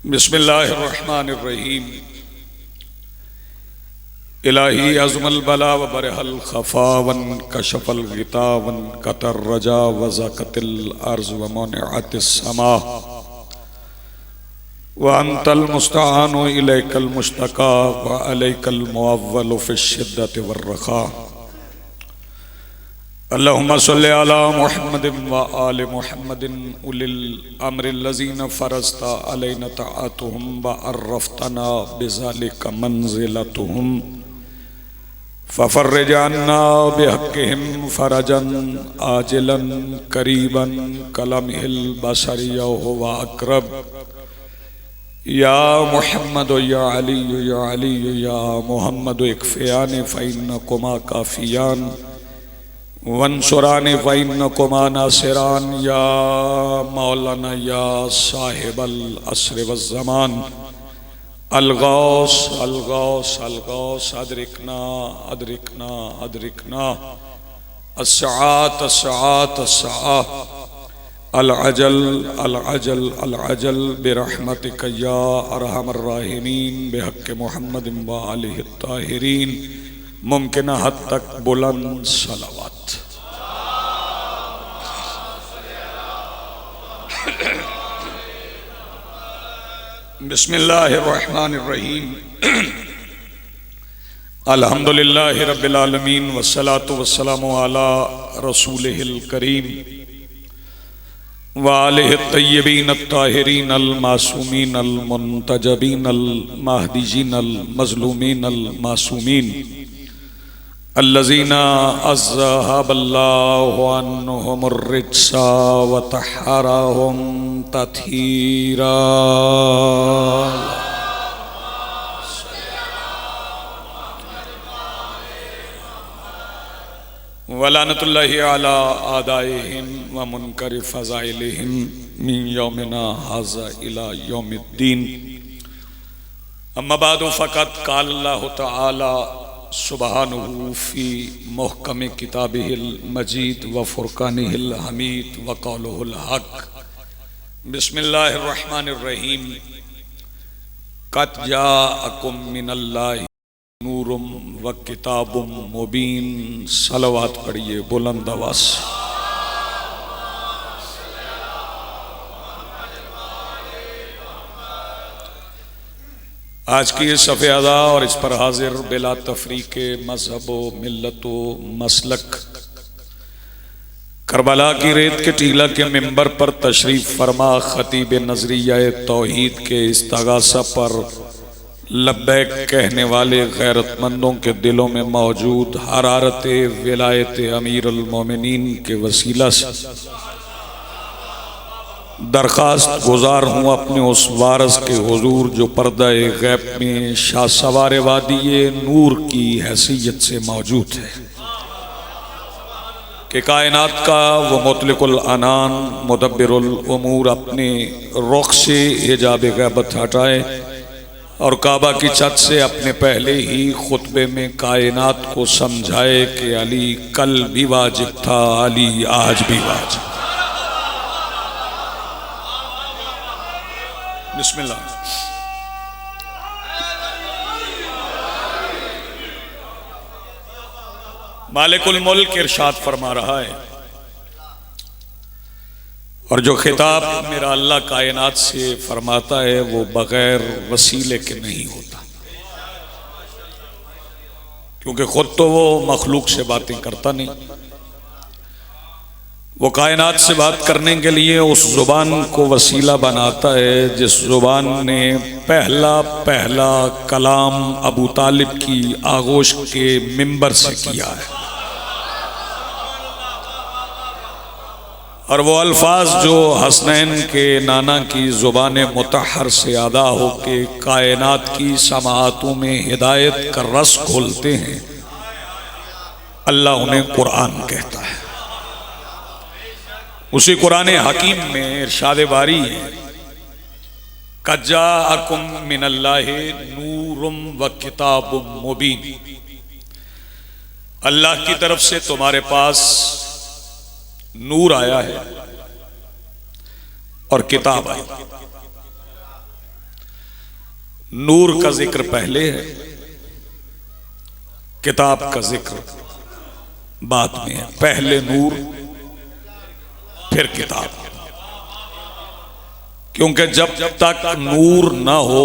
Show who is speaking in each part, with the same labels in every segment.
Speaker 1: बिस्मिल्लाहिर्रहमानिर्रहीम। इलाही अज़मल बला व बरहल खफा वन कशफल गिता वन कतर रजा व ज़कतिल अर्ज़ व मुनअतिस समा व अंतल मुस्तआन व इलैकल मुश्तका व अलैकल मुअव्वल फ़िश शिद्दति वर्रखा। अल्लाहुम्मा सल्लि अला मुहम्मदिन व आलि मुहम्मदिन उलिल अम्रिल्लज़ीना फ़रज़ता अलैना तआतुहुम व अर्रफ़तना बिज़ालिका मंज़िलतहुम फ़फ़र्रिज अन्ना बिहक़्क़िहिम फ़रजन आजिलन क़रीबन कलमहिल बसरिया व अक़रब। या मुहम्मद या अली या मुहम्मद इक्फ़ियानि फ़इन्नकुमा काफ़ियान वंसुरानी फ़इन्नकुमा नासिरान। या मौलाना या साहिबल अस्र वज़्ज़मान अलगौस अलगौस अलगौस अदरिकना अदरिकना अदरिकना अस्सआत अस्सआत अस्सआ अल अजल अल अजल अल अजल बिरहमतिक या अरहमर राहिमीन बिहक़्क़ि मुहम्मदिन व आलिहि ताहिरीन। मुमकिन हद तक बुलंद सलावत। बिस्मिल्लाहिर्रहमानिर्रहीम। अल्हम्दुलिल्लाहि रब्बिल आलमीन वस्सलातु वस्सलामु अला रसूलिहिल करीम व आलिहि तय्यबीन अत्ताहिरीन अल मासूमीन अल मुंतजबीन अल महदीजीन अल मज़लूमीन अल मासूमीन अल्लज़ीना अज़हबल्लाहु अन्हुमुर रिज्सा व तहहरहुम तत्हीरा। वलानतुल्लाहि अला आदाइहिम व मुनकरि फ़ज़ाइलिहिम मिन यौमिना हाज़ा इला यौमिद्दीन। अम्मा बादु फ़क़द क़ाल अल्लाहु तआला सुब्हानहु फ़ी मुहकम किताबिहिल मजीद व फ़ुरक़ानिहिल हमीद व क़ौलुहुल हक़। बिस्मिल्लाहिर्रहमानिर्रहीम। क़द जाअकुम मिनल्लाहि नूरुम व किताबुम मुबीन। सलवात पढ़िए बुलंद आवाज़ से। आज की ये सफ़े अज़ा और इस पर हाजिर बिला तफरीक़ मज़हब व मिल्लत व मसलक करबला की रेत के टीला के मिंबर पर तशरीफ़ फरमा ख़तीब नज़रिया तौहीद के इस्तग़ासा पर लब्बैक कहने वाले गैरतमंदों के दिलों में मौजूद हरारत विलायत अमीरुल मोमिनीन के वसीला से दरख्वास्त गुजार हूँ अपने उस वारस के हुजूर जो पर्दा गैब में शाह सवार वादी नूर की हैसियत से मौजूद है कि कायनात का वो मुतलिकुल अनान मुदब्बिरुल उमूर अपने रुख से हिजाब गैबत हटाए और काबा की छत से अपने पहले ही खुतबे में कायनात को समझाए कि अली कल भी वाजिब था, अली आज भी वाजिब। बिस्मिल्लाह। मालिकुल मुल्क इरशाद फरमा रहा है और जो खिताब मेरा अल्लाह कायनात से फरमाता है वो बगैर वसीले के नहीं होता, क्योंकि खुद तो वो मखलूक से बातें करता नहीं। वो कायनात से बात करने के लिए उस जुबान को वसीला बनाता है जिस जुबान ने पहला पहला कलाम अबू तालिब की आगोश के मिंबर से किया है। और वो अल्फाज जो हसनैन के नाना की ज़ुबान मुतहर से अदा हो के कायनात की समाअतों में हिदायत का रस खोलते हैं, अल्लाह उन्हें कुरान कहता है। उसी कुरान हकीम में इरशाद बारी है, क़द जाअकुम मिनल्लाहि नूरुम व किताबुम मुबीन। अल्लाह की तरफ से तुम्हारे पास नूर आया है और किताब आई। नूर का जिक्र पहले है, किताब का जिक्र बाद में है। पहले नूर फिर किताब, क्योंकि जब तक नूर ना हो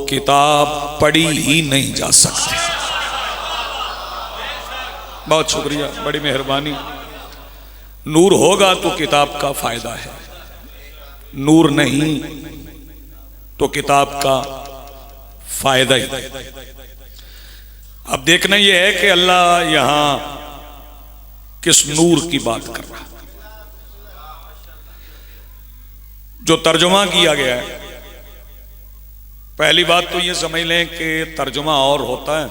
Speaker 1: किताब पढ़ी ही नहीं जा सकती। बहुत शुक्रिया, बड़ी मेहरबानी। नूर होगा तो किताब का फायदा है, नूर नहीं तो किताब का फायदा ही। अब देखना यह है कि अल्लाह यहां किस नूर की बात कर रहा है। जो तर्जुमा किया गया है, पहली बात तो ये समझ लें कि तर्जुमा और होता है,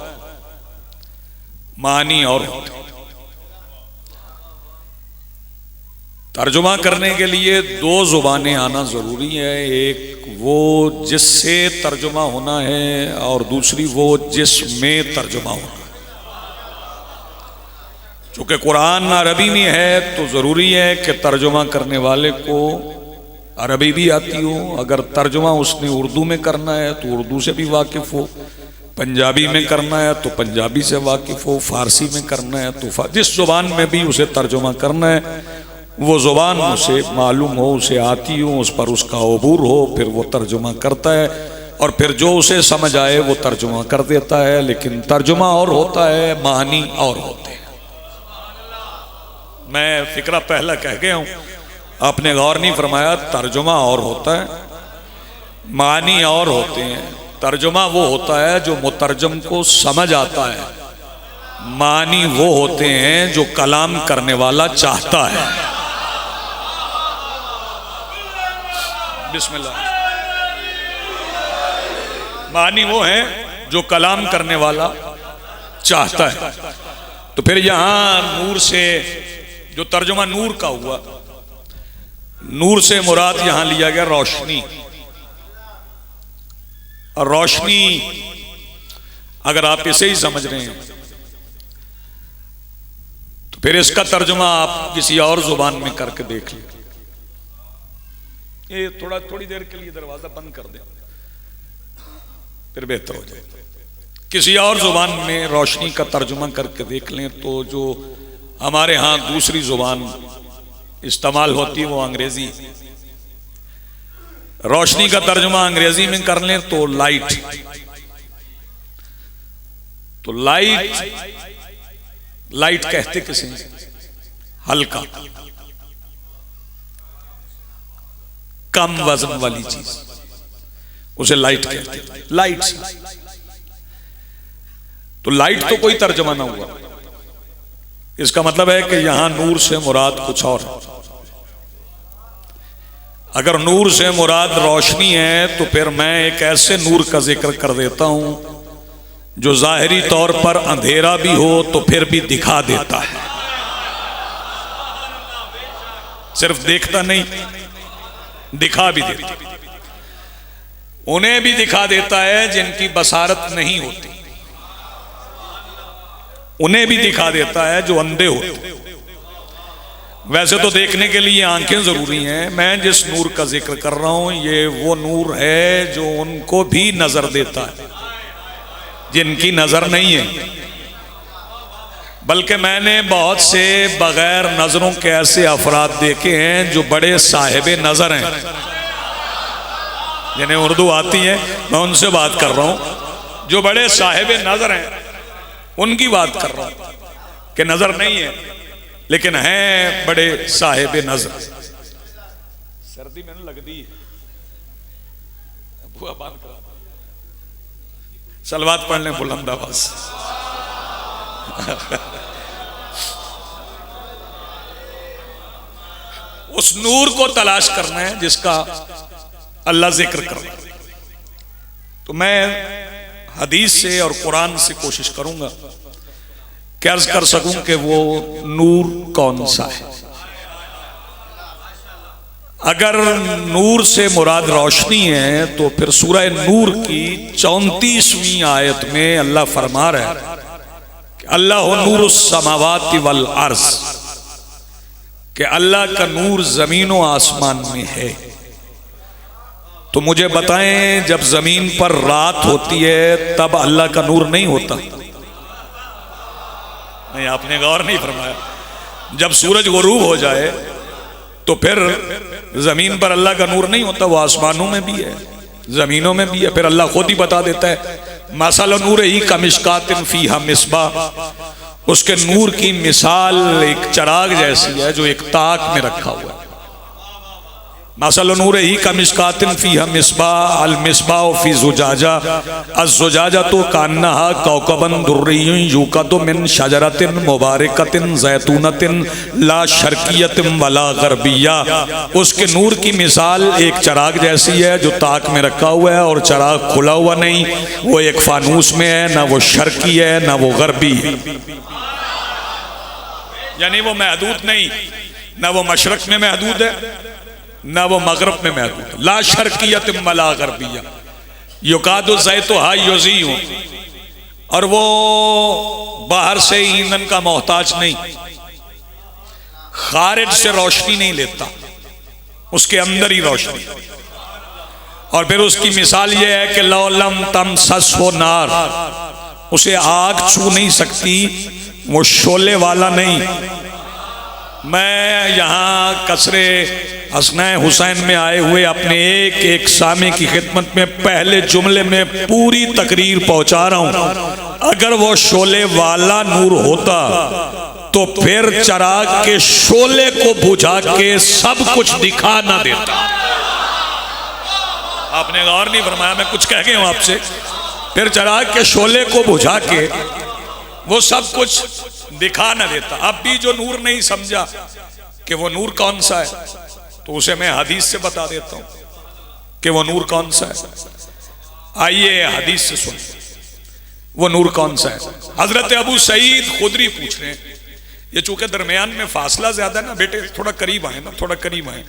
Speaker 1: मानी और होता है। तर्जुमा करने के लिए दो जुबानें आना जरूरी है, एक वो जिससे तर्जुमा होना है और दूसरी वो जिसमें तर्जुमा होना है। चूंकि कुरान अरबी में है तो जरूरी है कि तर्जुमा करने वाले को अरबी भी आती हो। अगर तर्जुमा उसने उर्दू में करना है तो उर्दू से भी वाकिफ हो, पंजाबी में करना है तो पंजाबी से वाकिफ हो, फारसी में करना है तो जिस जुबान में भी उसे तर्जुमा करना है वो जुबान उसे मालूम हो, उसे आती हो, उस पर उसका अबूर हो, फिर वो तर्जुमा करता है और फिर जो उसे समझ आए वो तर्जुमा कर देता है। लेकिन तर्जुमा और होता है, मानी और होते हैं। मैं फिक्रा पहला कह गया हूं, आपने गौर नहीं फरमाया। तर्जुमा और होता है, मानी और होते हैं। तर्जुमा वो होता है जो मुतरजम को समझ आता है, मानी वो होते हैं जो कलाम करने वाला चाहता है। बिस्मिल्लाह। मानी वो है जो कलाम करने वाला चाहता है। तो फिर यहां नूर से जो तर्जुमा नूर का हुआ, नूर से मुराद यहां लिया गया रोशनी। और रोशनी अगर आप इसे ही समझ रहे हैं तो फिर इसका तर्जुमा आप किसी और जुबान में करके देख लें। ये थोड़ी देर के लिए दरवाजा बंद कर दें, फिर बेहतर हो जाए। किसी और जुबान में रोशनी का तर्जुमा करके देख लें तो जो हमारे यहां दूसरी जुबान इस्तेमाल होती है वो अंग्रेजी। रोशनी का तर्जुमा अंग्रेजी में कर लें तो लाइट। तो लाइट कहते किसे? हल्का, कम वजन वाली चीज, उसे लाइट कहते हैं। लाइट, तो लाइट तो कोई तर्जुमा ना हुआ। इसका मतलब है कि यहां नूर से मुराद कुछ और है। अगर नूर से मुराद रोशनी है तो फिर मैं एक ऐसे नूर का जिक्र कर देता हूं जो जाहिरी तौर पर अंधेरा भी हो तो फिर भी दिखा देता है। सिर्फ देखता नहीं, दिखा भी देता। उन्हें भी दिखा देता है जिनकी बसारत नहीं होती, उन्हें भी दिखा देता है जो अंधे होते। वैसे तो देखने के लिए आंखें जरूरी हैं। मैं जिस नूर का जिक्र कर रहा हूं ये वो नूर है जो उनको भी नजर देता है जिनकी नजर नहीं है। बल्कि मैंने बहुत से बगैर नजरों के ऐसे अफराद देखे हैं जो बड़े साहिब नजर हैं, जिन्हें उर्दू आती है। मैं उनसे बात कर रहा हूं जो बड़े साहिब नजर हैं, उनकी बात कर रहा हूं कि नजर नहीं है लेकिन हैं बड़े साहिब नजर। सर्दी मैंने लगती है, बुआ बात करा, सलवात पढ़ लें बुलंद आवाज। उस नूर को तलाश करना है जिसका अल्लाह जिक्र कर रहा है। तो मैं हदीस से और कुरान से कोशिश करूंगा कि अर्ज कर सकूं कि वो नूर कौन सा है। अगर नूर से मुराद रोशनी है तो फिर सूरह नूर की 34वीं आयत में अल्लाह फरमा रहा है कि अल्लाह नूरुस समावाति वल अर्ज़, कि अल्लाह का नूर जमीन व आसमान में है। तो मुझे बताएं, जब जमीन पर रात होती है तब अल्लाह का नूर नहीं होता? नहीं, आपने गौर नहीं फरमाया। जब सूरज गुरूब हो जाए तो फिर जमीन पर अल्लाह का नूर नहीं होता, वो आसमानों में भी है, जमीनों में भी है। फिर अल्लाह खुद ही बता देता है, मसल नूर ही का मिशकातिन फीहा मिसबाह, उसके नूर की मिसाल एक चराग जैसी है जो एक ताक में रखा हुआ है। मसल नूर ही का मिशकातिन फीहा मिसबाह अल मिसबाह फी जुजाजा अज़्जुजाजा तो कान्नहा कौकबन दुर्रियुन यूक़दु मिन शजरतिन मुबारकतिन ज़ैतूनतिन ला शर्कियतिन वला गरबिया। उसके नूर की मिसाल एक चराग जैसी है जो ताक में रखा हुआ है, और चराग खुला हुआ नहीं, वो एक फानूस में है, ना वो शर्की है ना वो गरबी है, यानी वो महदूद नहीं, ना वो मशरक में महदूद है ना वो मगरब में महदूद है। ला शर्कियत वला गरबिया युकादु ज़ैतुहा युज़ीउ, और वो बाहर से ईंधन का मोहताज नहीं, खारिज से रोशनी नहीं लेता, उसके अंदर ही रोशनी। और फिर उसकी मिसाल ये है कि लौलम तमससहु नार, उसे आग छू नहीं सकती, वो शोले वाला नहीं। मैं यहाँ कसरे हसनैन हुसैन में आए हुए अपने एक एक सामे की खिदमत में पहले जुमले में पूरी तकरीर पहुंचा रहा हूं। अगर वो शोले वाला नूर होता तो फिर चराग के शोले को बुझा के सब कुछ दिखा ना देता। आपने गौर नहीं फरमाया, मैं कुछ कह गया हूं आपसे। फिर चराग के शोले को बुझा के वो सब कुछ दिखा ना देता। अब भी जो नूर नहीं समझा कि वो नूर कौन सा है, तो उसे मैं हदीस से बता देता हूं कि वो नूर कौन सा है। आइए हदीस से सुन, वो नूर कौन सा है। हजरत अबू सईद खुदरी पूछ रहे हैं। ये चूंकि दरमियान में फासला ज्यादा है ना, बेटे थोड़ा करीब आए ना, थोड़ा करीब आए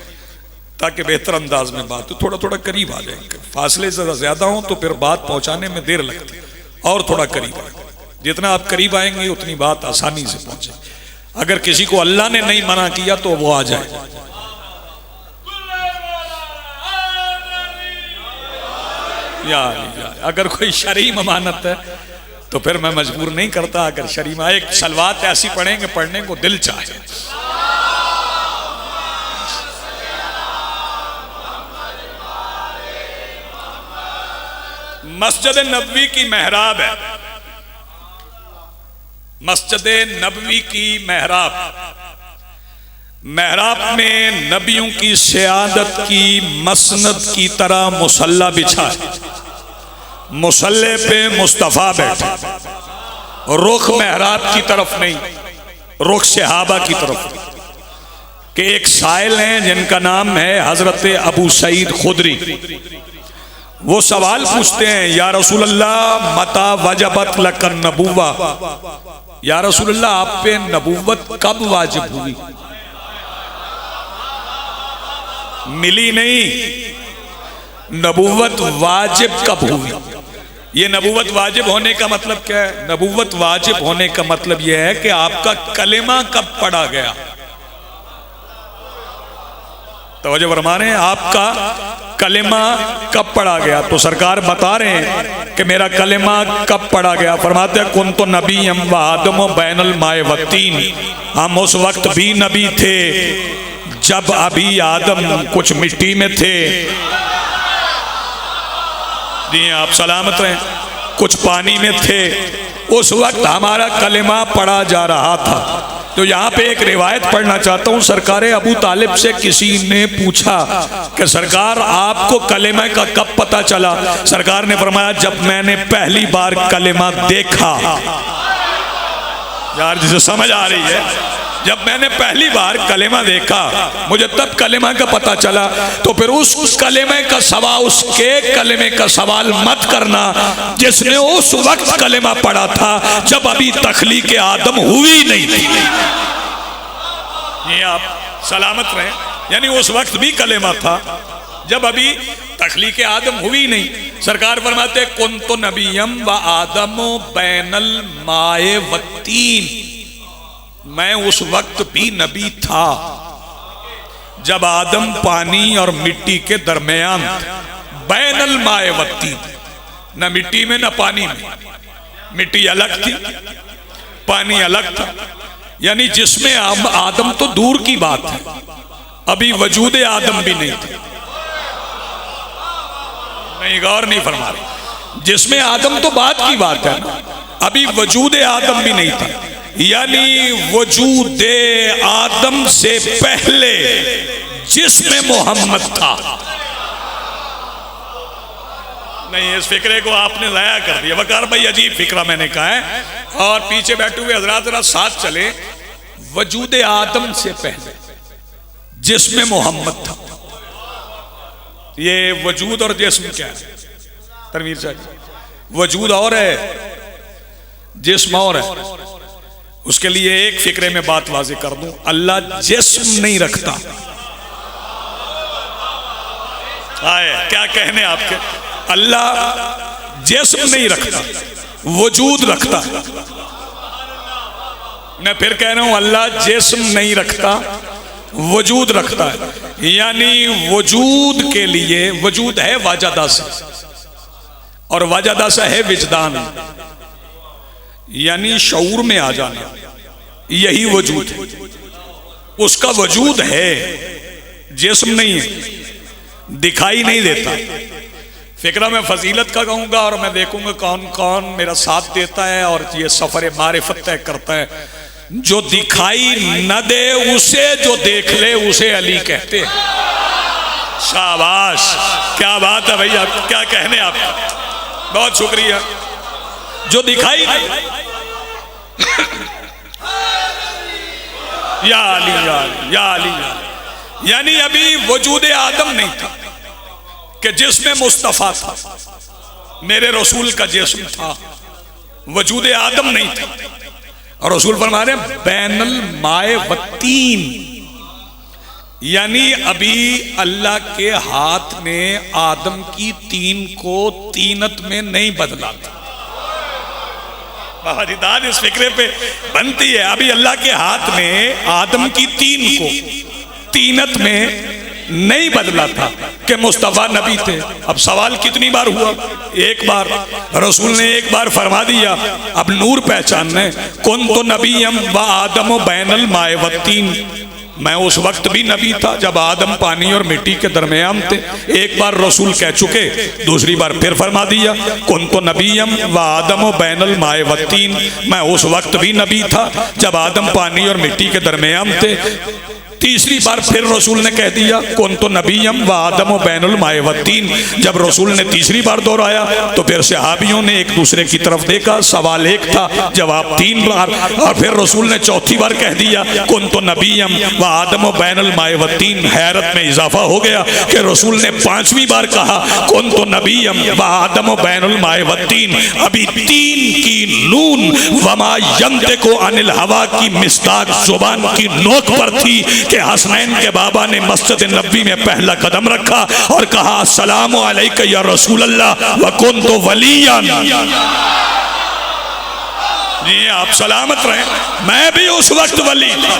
Speaker 1: ताकि बेहतर अंदाज में बात हो। थोड़ा थोड़ा करीब आ जाएंगे, फासले ज्यादा हो तो फिर बात पहुंचाने में देर लगती है, और थोड़ा करीब आए। जितना आप करीब आएंगे उतनी बात आसानी से पहुंचे। अगर किसी को अल्लाह ने नहीं मना किया तो वो आ जाए। या अगर कोई शरई ममानत है तो फिर मैं मजबूर नहीं करता। अगर शरीमा एक सलवात ऐसी पढ़ेंगे पढ़ने को दिल चाहे। मस्जिद नबवी की मेहराब है, मस्जिद नबवी की मेहराब, मेहराब में नबियों की सियादत की मसनद की तरह मुसल्ला बिछा है, मुसल्ले पे मुस्तफ़ा बैठे, रुख मेहराब की तरफ नहीं, रुख सहाबा की तरफ। कि एक साइल हैं जिनका नाम है हजरत अबू सईद खुदरी। वो सवाल पूछते हैं, या रसूल अल्लाह मता वजबत लकन नबुव्वा, या रसूल अल्लाह आप पे नबुव्वत कब वाजिब हुई? मिली नहीं, नबुव्वत वाजिब कब हुई? ये नबुव्वत वाजिब होने का मतलब क्या है? नबुव्वत वाजिब होने का मतलब यह है कि आपका कलेमा कब पढ़ा गया। तवज्जो फरमा रहे हैं, आपका कलेमा कब पढ़ा गया? तो सरकार बता रहे हैं कि मेरा कलेमा कब पढ़ा गया। फरमाते हैं कुन तो नबी हम व आदम बैनल माए वत्तीन, हम उस वक्त भी नबी थे जब अभी आदम कुछ मिट्टी में थे। जी आप सलामत रहें, कुछ पानी में थे, उस वक्त हमारा कलेमा पढ़ा जा रहा था। तो यहाँ पे एक रिवायत पढ़ना चाहता हूँ। सरकार अबू तालिब से किसी ने पूछा कि सरकार आपको कलेमा का कब पता चला? सरकार ने फरमाया जब मैंने पहली बार कलेमा देखा। यार जिसे समझ आ रही है, जब मैंने पहली बार कलेमा देखा मुझे तब कलेमा का पता चला। तो फिर उस कलेमे का सवाल, उसके कलेमे का सवाल मत करना जिसने उस वक्त कलेमा पढ़ा था जब अभी तख्लीक आदम हुई नहीं थी। ये आप सलामत रहे, यानी उस वक्त भी कलेमा था जब अभी तख्लीक आदम हुई नहीं। सरकार फरमाते कुन तो नबीयम व आदम बैनल माए वत्तीन, मैं उस वक्त भी नबी था जब आदम पानी और मिट्टी के दरमियान बैनल माए वत्ती, न मिट्टी में न पानी में। मिट्टी अलग थी, पानी अलग था। यानी जिसमें आदम तो दूर की बात है, अभी वजूद आदम भी नहीं था। नहीं, गौर नहीं फरमा रहे। जिसमें आदम तो बात की बात है ना, अभी वजूद आदम भी नहीं था। यानी वजूद आदम से पहले जिसमें मोहम्मद था। नहीं, इस फिक्रे को आपने लाया कर दिया वकार भाई, अजीब फिक्रा मैंने कहा है। और पीछे बैठे हुए हजरात जरा साथ चले। वजूद आदम से पहले जिसमें मोहम्मद था। ये वजूद और जिस्म क्या है तनवीर साहब? वजूद और है, जिस्म और है। उसके लिए एक फिक्रे में बात वाज़े कर दूं, अल्लाह जिस्म नहीं रखता। आए क्या कहने आपके? अल्लाह जिस्म नहीं रखता, वजूद रखता है। मैं फिर कह रहा हूं, अल्लाह जिस्म नहीं रखता, वजूद रखता है। यानी वजूद के लिए वजूद है वाजदा से, और वाजदा से है विजदान, यानी शऊर में आ जाना, यही वजूद है। उसका वजूद है, जिस्म नहीं है, दिखाई नहीं देता। फिक्रा मैं फजीलत का कहूंगा और मैं देखूंगा कौन कौन मेरा साथ देता है और ये सफर मारिफत तय करता है। जो दिखाई न दे उसे जो देख ले उसे अली कहते हैं। शाबाश, क्या बात है भैया, क्या कहने आपका, बहुत शुक्रिया। जो दिखाई या अली या अली या अली, यानी अभी वजूद आदम नहीं था कि जिसमें मुस्तफ़ा था, मेरे रसूल का जिस्म था, वजूद आदम नहीं था। और रसूल फरमा रहे हैं बैनल माए वत्तीन, यानी अभी अल्लाह के हाथ ने आदम की तीन को तीनत में नहीं बदला था। बाहरिदाद इस फिक्रे पे बनती है, अभी अल्लाह के हाथ ने आदम की तीन को तीनत में नहीं बदला था कि मुस्तफ़ा नबी थे। अब सवाल कितनी बार हुआ? एक बार। रसूल ने एक बार फरमा दिया। अब नूर पहचानने, कुन तो नबीयम व आदम बैनल माए वत्तीन, मैं उस वक्त भी नबी था जब आदम पानी और मिट्टी के दरमियान थे। एक बार रसूल कह चुके, दूसरी बार फिर फरमा दिया कुन तो नबीयम व आदम बैनल माए वत्तीन, मैं उस वक्त भी नबी था जब आदम पानी और मिट्टी के दरमियान थे। तीसरी बार फिर रसूल ने कह दिया कुन तो नबीयम व आदम बैनुल माए वत्तीन। जब रसूल ने तीसरी बार दोहराया तो फिर सहाबियों ने एक दूसरे की तरफ देखा, सवाल एक था, जवाब तीन बार। और फिर रसूल ने चौथी बार कह दिया कुन तो नबीयम व आदम बैनुल माए वत्तीन। हैरत में इजाफा हो गया कि रसूल ने पांचवी बार कहा कुन तो नबीयम व आदम बैनुल माए वत्तीन। अभी तीन की नून वमा यंतिकु अनिल हवा की मिस्दाक जुबान की नोक पर थी कि हसनैन के बाबा ने मस्जिद नबी में पहला कदम रखा और कहा अस्सलामु अलैका या रसूल अल्लाह व कुन्तु वलियन। जी आप सलामत रहे, मैं भी उस वक्त वली था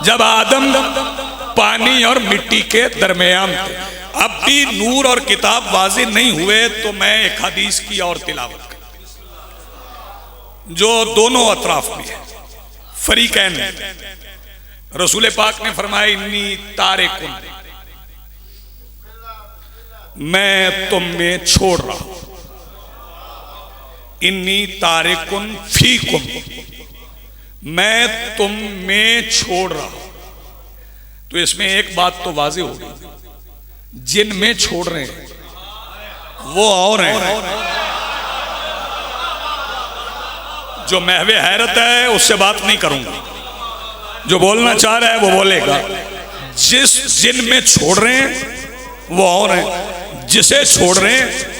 Speaker 1: जब आदम पानी और मिट्टी के दरमियान थे। अब भी नूर और किताब वाज़े नहीं हुए तो मैं एक हदीस की और तिलावत जो दोनों अतराफ में है, फरीकैन में। रसूल पाक ने फरमाया इन्नी तारिकुन, मैं तुम में छोड़ रहा हूं, इन्नी तारिकुन फीकुम, मैं तुम में छोड़ रहा हूं। तो इसमें एक बात तो वाज़े हो गई, जिन में छोड़ रहे हैं वो और हैं। जो महवे हैरत है उससे बात नहीं करूंगा, जो बोलना चाह रहा है वो बोलेगा। जिस जिन में छोड़ रहे हैं वो और है, जिसे छोड़ रहे हैं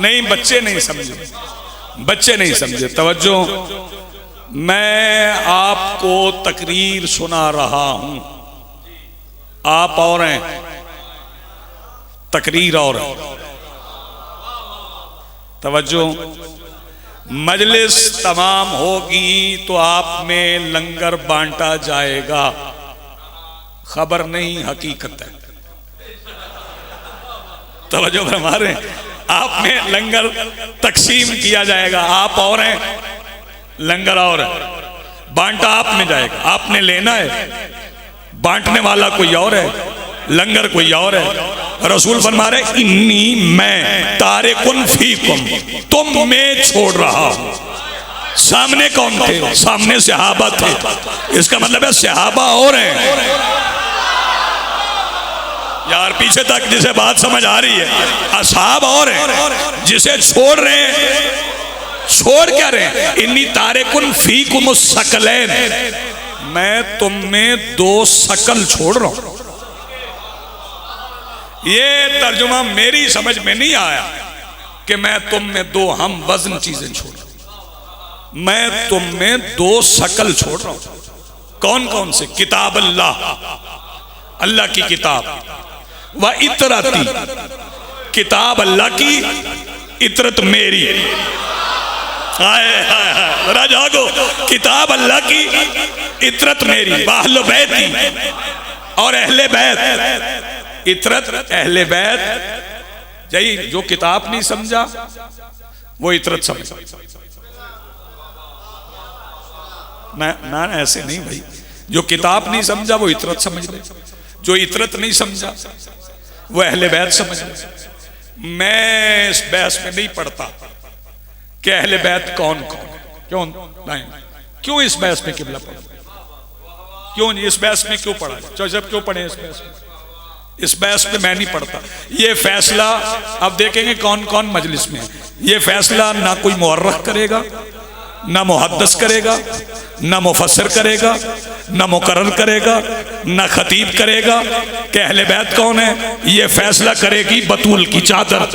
Speaker 1: नहीं, बच्चे नहीं समझे, बच्चे नहीं समझे। तवज्जो मैं आपको तकरीर सुना रहा हूं, आप और हैं, तकरीर और है। तवज्जो, मजलिस तमाम होगी तो आप में लंगर बांटा जाएगा। खबर नहीं, हकीकत है। तवज्जो हमारे, आप में लंगर तकसीम किया जाएगा। आप और हैं, लंगर और है, बांटा आप में जाएगा। आपने लेना है, बांटने वाला कोई और है, लंगर कोई और है। रसूल फरमा रहे, इन्नी मैं तारिकुन फीकुम, तुम में छोड़ रहा हूं। सामने कौन थे? सामने सहाबा थे। इसका मतलब है सहाबा और हैं। यार पीछे तक जिसे बात समझ आ रही है, असहाब और हैं, जिसे छोड़ रहे हैं। छोड़ क्या रहे हैं? इन्नी तारिकुन फीकुम सकलैन, मैं तुम में दो शकल छोड़ रहा हूं। ये तर्जुमा मेरी समझ में नहीं आया कि मैं तुम में दो हम वजन चीजें छोड़ रहा हूं। मैं तुम में दो शकल छोड़ रहा हूं। कौन कौन से? किताब अल्लाह, अल्लाह की किताब, व इतरती, किताब अल्लाह की, इतरत मेरी। जरा जागो, किताब अल्लाह की, इतरत मेरी, अहले बैती, और अहले बैत। इतरत अहले बैत। जई जो किताब नहीं समझा वो इतरत समझ। ना ऐसे नहीं भाई, जो किताब नहीं समझा वो इतरत समझ ले, जो इतरत नहीं समझा वो अहले बैत समझ ले। मैं इस बहस में नहीं पढ़ता कि अहले बैत कौन कौन है। क्यों नहीं, क्यों इस बहस में किबला पढ़ा? क्यों इस बहस में क्यों पढ़ा? जब क्यों पढ़े इस बहस में? इस बहस में मैं नहीं पढ़ता। ये फैसला अब देखेंगे कौन कौन मजलिस में है। ये फैसला ना कोई मुअर्रिख करेगा, ना मुहद्दिस करेगा, ना मुफस्सिर करेगा, ना मुकर्रर करेगा, ना खतीब करेगा कि अहले बैत कौन है। ये फैसला करेगी बतूल की चादर।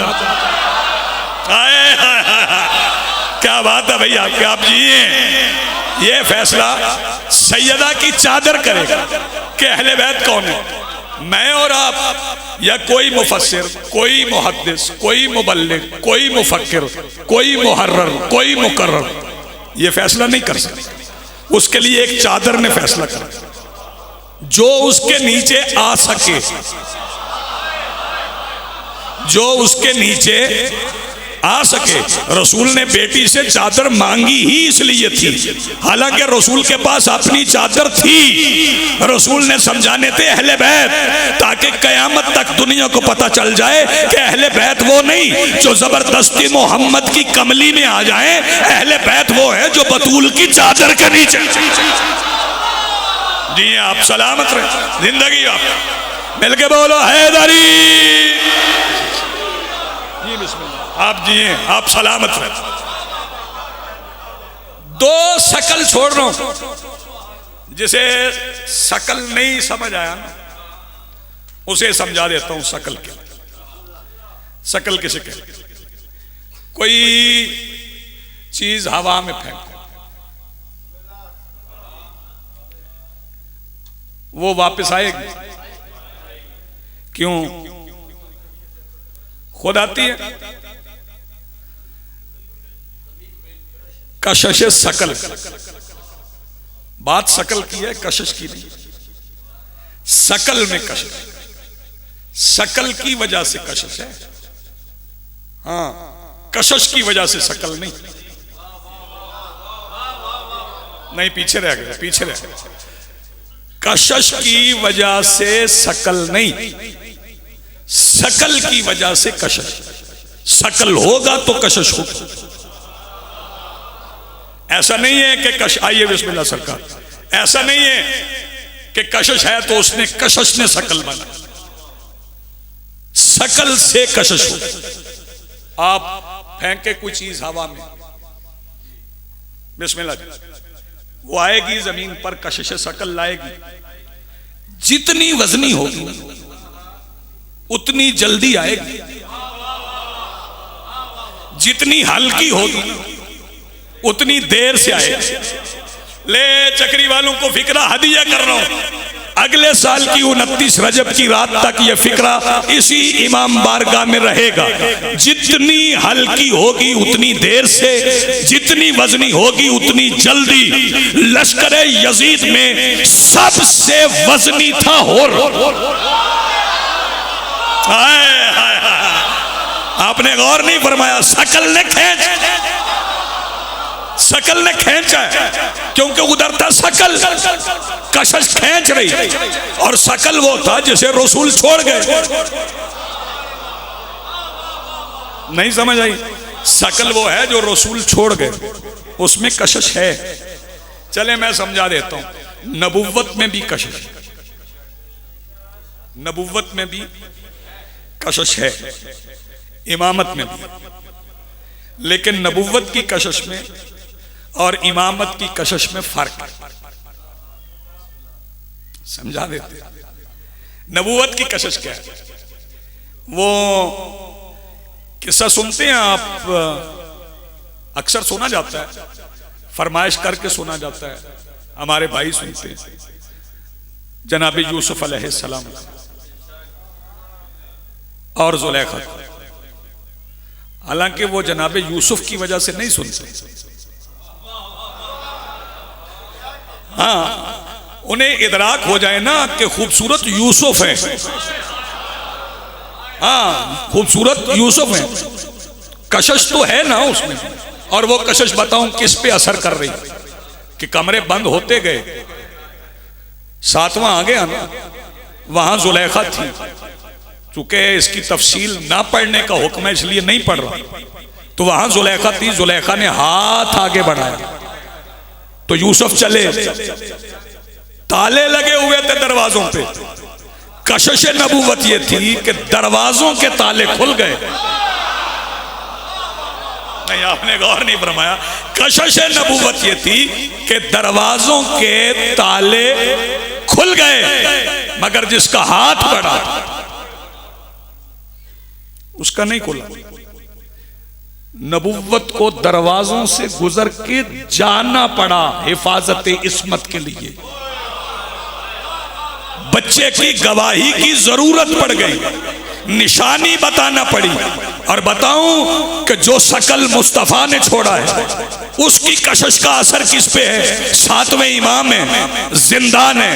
Speaker 1: क्या बात है भैया, क्या आप जिए। ये फैसला सैयदा की चादर करेगा कि अहले बैत कौन है। मैं और आप या कोई मुफस्सिर, कोई मुहद्दिस, कोई मुबल्लिग, कोई मुफक्किर, कोई मुहर्रर, कोई मुकर्रर ये फैसला नहीं कर सकते। उसके लिए एक चादर ने फैसला करा, जो उसके नीचे आ सके, जो उसके नीचे आ सके। रसूल ने बेटी से चादर मांगी ही इसलिए थी, हालांकि रसूल के पास अपनी चादर थी। रसूल ने समझाने थे अहले बैत, ताकि कयामत तक दुनिया को पता चल जाए कि अहले बैत वो नहीं जो जबरदस्ती मोहम्मद की कमली में आ जाए। अहले बैत वो है जो बतूल की चादर के नीचे। जी आप सलामत रहे, जिंदगी आप मिलके बोलो हैदरी। जी बिस्मिल्लाह, आप जिए, आप सलामत रहे। दो शकल छोड़ रहा हूं। जिसे शकल नहीं समझ आया ना, उसे समझा देता हूं शकल के। शकल किसे कहते? कोई चीज हवा में फेंको, वो वापस आएगी। क्यों? खुद आती है। कशिश शकल, बात शकल की है, कशिश की नहीं। शकल में कशिश, शकल की वजह से कशिश है। हाँ, कशिश की वजह से शकल नहीं। नहीं, पीछे रह गया, पीछे रह गया। कशिश की वजह से शकल नहीं, शकल की वजह से कशिश। शकल होगा तो कशिश होगा। ऐसा नहीं है कि कश, आइए बिस्मिल्लाह सरकार, ऐसा नहीं है कि कशिश है तो उसने कशिश ने शकल बना। शकल से कशिश हो। आप फेंके कोई चीज हवा में, बिस्मिल्लाह, वो आएगी जमीन पर, कशिश शकल लाएगी। जितनी वजनी होगी उतनी जल्दी आएगी, जितनी हल्की होगी उतनी देर से आएगी। ले चक्री वालों को फिक्रा हदिया कर रहा हूं, अगले साल की 29 रजब की रात तक ये फिक्रा इसी इमाम बारगाह में रहेगा। जितनी हल्की होगी उतनी देर से, जितनी वजनी होगी उतनी जल्दी। लश्कर यजीद में सबसे वजनी था होर। आपने गौर नहीं फरमाया, शकल ने खींचा है, क्योंकि उधर था शकल, कशिश खींच रही, और शकल वो था जिसे रसूल छोड़ गए। नहीं समझ आई? शकल वो है जो रसूल छोड़ गए, उसमें कशिश है। चले मैं समझा देता हूं। नबुव्वत में भी कशिश, नबुव्वत में भी कशिश है, इमामत में भी। लेकिन नबुव्वत की कशिश में और इमामत की कशिश में फर्क है। समझा देते। नबुव्वत की कशिश क्या है? वो किस्सा सुनते हैं आप, अक्सर सुना जाता है, फरमाइश करके सुना जाता है, हमारे भाई सुनते हैं, जनाब यूसुफ अलैहिस्सलाम और जुलेखा। हालांकि वो जनाब यूसुफ की वजह से नहीं सुनते, हाँ, उन्हें इदराक हो जाए ना कि खूबसूरत यूसुफ है, हाँ खूबसूरत यूसुफ है, कशिश तो है ना उसमें। और वो कशिश बताऊं किस पे असर कर रही कि कमरे बंद होते गए, सातवां आ गया ना, वहां जुलेखा थी। चूंकि इसकी तफसील ना पढ़ने का हुक्म है इसलिए नहीं पढ़ रहा, तो वहां जुलेखा थी। जुलेखा ने हाथ आगे बढ़ाया तो यूसुफ चले, ताले लगे हुए थे दरवाजों पे। कशिश नबूवत ये थी कि दरवाजों के ताले खुल गए। नहीं, आपने गौर नहीं फरमाया। कशिश नबूवत ये थी कि दरवाजों के ताले खुल गए, मगर जिसका हाथ बढ़ा उसका नहीं खुला। नबुव्वत को दरवाजों से गुजर के जाना पड़ा हिफाजत इस्मत के लिए। बच्चे की गवाही की जरूरत पड़ गई, निशानी बताना पड़ी। और बताऊं कि जो शकल मुस्तफा ने छोड़ा है उसकी कशिश का असर किस पे है? सातवें इमाम है, जिंदान है,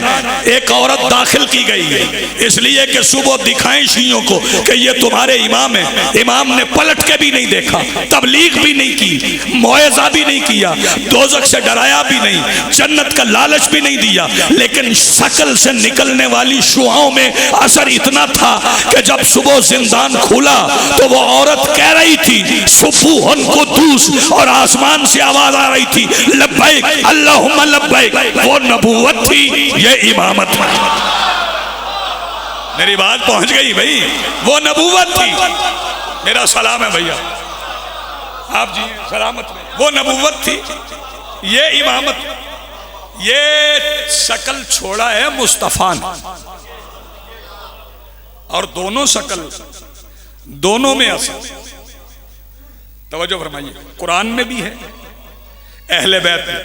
Speaker 1: एक औरत दाखिल की गई है इसलिए कि सुबह दिखाएं शियों को कि ये तुम्हारे इमाम है। इमाम ने पलट के भी नहीं देखा, तबलीग भी नहीं की, मौइज़ा भी नहीं किया, दोज़ख से डराया भी नहीं, जन्नत का लालच भी नहीं दिया। लेकिन शकल से निकलने वाली शुआओं में असर इतना था कि जब सुबह जिंदान खुला तो वो औरत कह रही थी सुबूहन कुद्दूस, और आसमान से आवाज आ रही थी लब्बैक अल्लाहुम्मा लब्बैक। वो नबूवत थी, ये इमामत थी। मेरी बात पहुंच गई भाई? वो नबूवत थी। मेरा सलाम है भैया, आप जी सलामत में। वो नबूवत थी, ये इमामत। ये शकल छोड़ा है मुस्तफा ने, और दोनों शकल, दोनों में असर। तवज्जो फरमाइए, कुरान में भी है, अहले बैत में।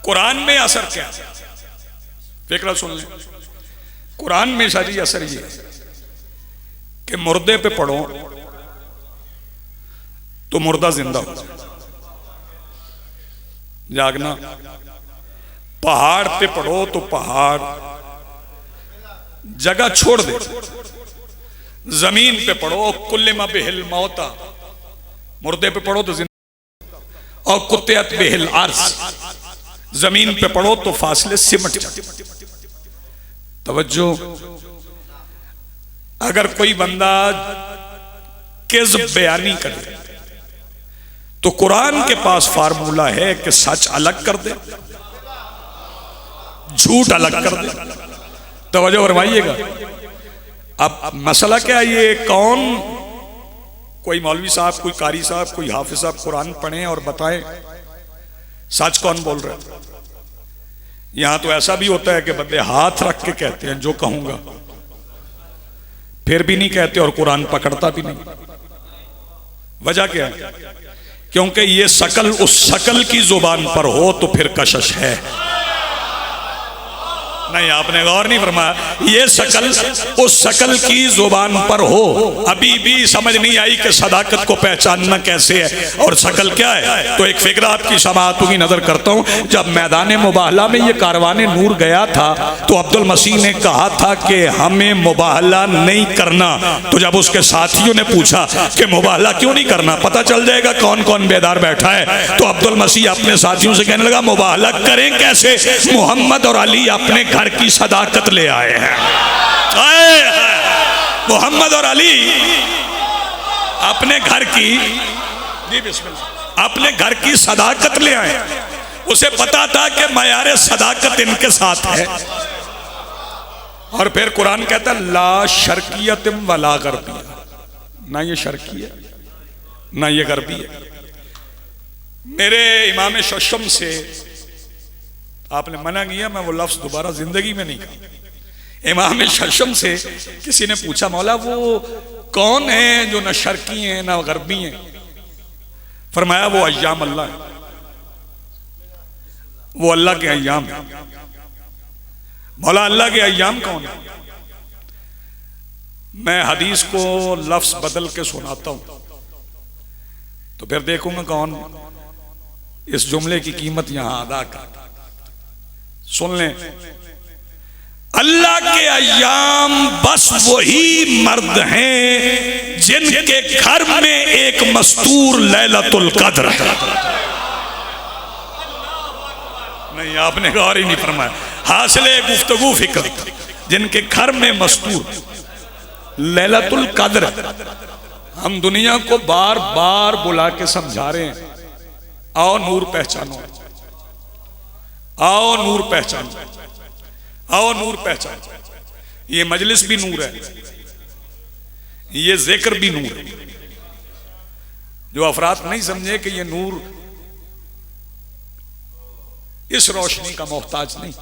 Speaker 1: कुरान में असर क्या है? फिक्र सुन लें। कुरान में सारी असर ये कि मुर्दे पे पढ़ो तो मुर्दा जिंदा हो जागना, पहाड़ पे पढ़ो तो पहाड़ जगह छोड़ दे, जमीन पे पढ़ो कुल्लिमा बिहिल मौता, मुर्दे पे पढ़ो तो जिंदा, और कुत्तेत बिहिल अर्ज, जमीन पे पढ़ो तो फासले सिमट जाते। तवज्जो, अगर कोई बंदा किज़्ब बयानी करे तो कुरान के पास फार्मूला है कि सच अलग कर दे, झूठ अलग कर दे। तवज्जो फरमाइएगा। अब मसला क्या है? ये कौन, कोई मौलवी साहब, कोई कारी साहब, कोई हाफिज साहब कुरान पढ़ें और बताएं सच कौन बोल रहा है। यहां तो ऐसा भी होता है कि बंदे हाथ रख के कहते हैं जो कहूंगा, फिर भी नहीं कहते और कुरान पकड़ता भी नहीं। वजह क्या है? क्योंकि ये शकल उस शकल की जुबान पर हो तो फिर कशिश है। नहीं, आपने गौर नहीं फरमाया। ये शकल उस शकल की जुबान पर हो। अभी भी समझ नहीं आई कि सदाकत को पहचानना कैसे है और शकल क्या है। तो एक फिक्र आपकी समाअतों की नजर करता हूँ। जब मैदान मुबाहला में ये कारवाने नूर गया था तो अब्दुल मसीह ने कहा था कि हमें मुबाहला नहीं करना। तो जब उसके साथियों ने पूछा कि मुबाहला क्यों नहीं करना, पता चल जाएगा कौन कौन बेदार बैठा है, तो अब्दुल मसीह अपने साथियों से कहने लगा मुबाहला करें कैसे, मोहम्मद और अली अपने घर की सदाकत ले आए हैं। मोहम्मद और अली अपने घर की सदाकत ले आए। उसे पता था कि मयारे सदाकत इनके साथ है। और फिर कुरान कहता है ला शर्कियतिम वला गर्बिया, ना ये शर्की है ना ये गर्बी है। मेरे इमाम शशम से आपने मना किया, मैं वो लफ्ज दोबारा जिंदगी में नहीं कहा। इमाम शशम से किसी ने पूछा मौला वो कौन है जो न शर्की हैं ना गर्बी हैं। फरमाया वो अय्याम अल्लाह है, वो अल्लाह के अय्याम है। मौला अल्लाह के अय्याम कौन है? मैं हदीस को लफ्ज बदल के सुनाता हूं तो फिर देखूंगा कौन इस जुमले की कीमत यहां अदा कर। सुन लें, अल्लाह के अय्याम बस वही मर्द हैं जिनके घर में एक मस्तूर लैलतुल कद्र है। नहीं, आपने गौर ही नहीं फरमाया। हासिले गुफ्तगू फिक्र, जिनके घर में मस्तूर लैलतुल कद्र। हम दुनिया को बार बार बुला के समझा रहे हैं, आओ नूर पहचानो, आओ नूर पहचानो, आओ नूर पहचानो। ये मजलिस भी नूर है, ये जिक्र भी नूर है। जो अफराद नहीं समझे कि ये नूर इस रोशनी का मोहताज नहीं।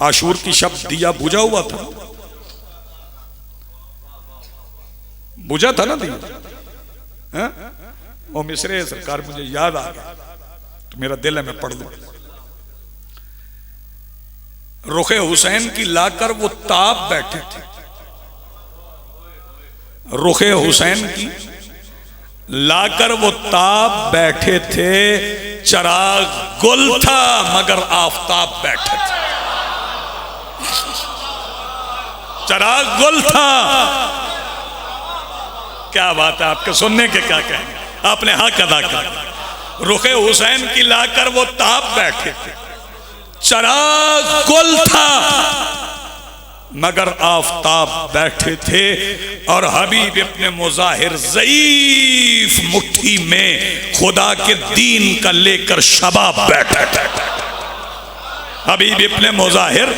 Speaker 1: आशूर की शब्द दिया बुझा हुआ था, बुझा था ना दिया। वो मिसरे सरकार मुझे याद आ गया तो मेरा दिल है मैं पढ़ दूं। रुखे हुसैन की लाकर वो ताप बैठे थे। रुखे हुसैन की लाकर वो ताप बैठे थे। चराग गुल था मगर आफताब बैठे थे। चराग गुल था। क्या बात है, आपके सुनने के क्या कहेंगे, आपने हक अदा कर। रुखे हुसैन की लाकर वो ताप बैठे थे। चराग गुल था मगर आफताब बैठे थे। और हबीब इब्ने मुजाहिर ज़ईफ मुट्ठी में खुदा के दीन का लेकर शबाब बैठे थे। हबीब इब्ने मुजाहिर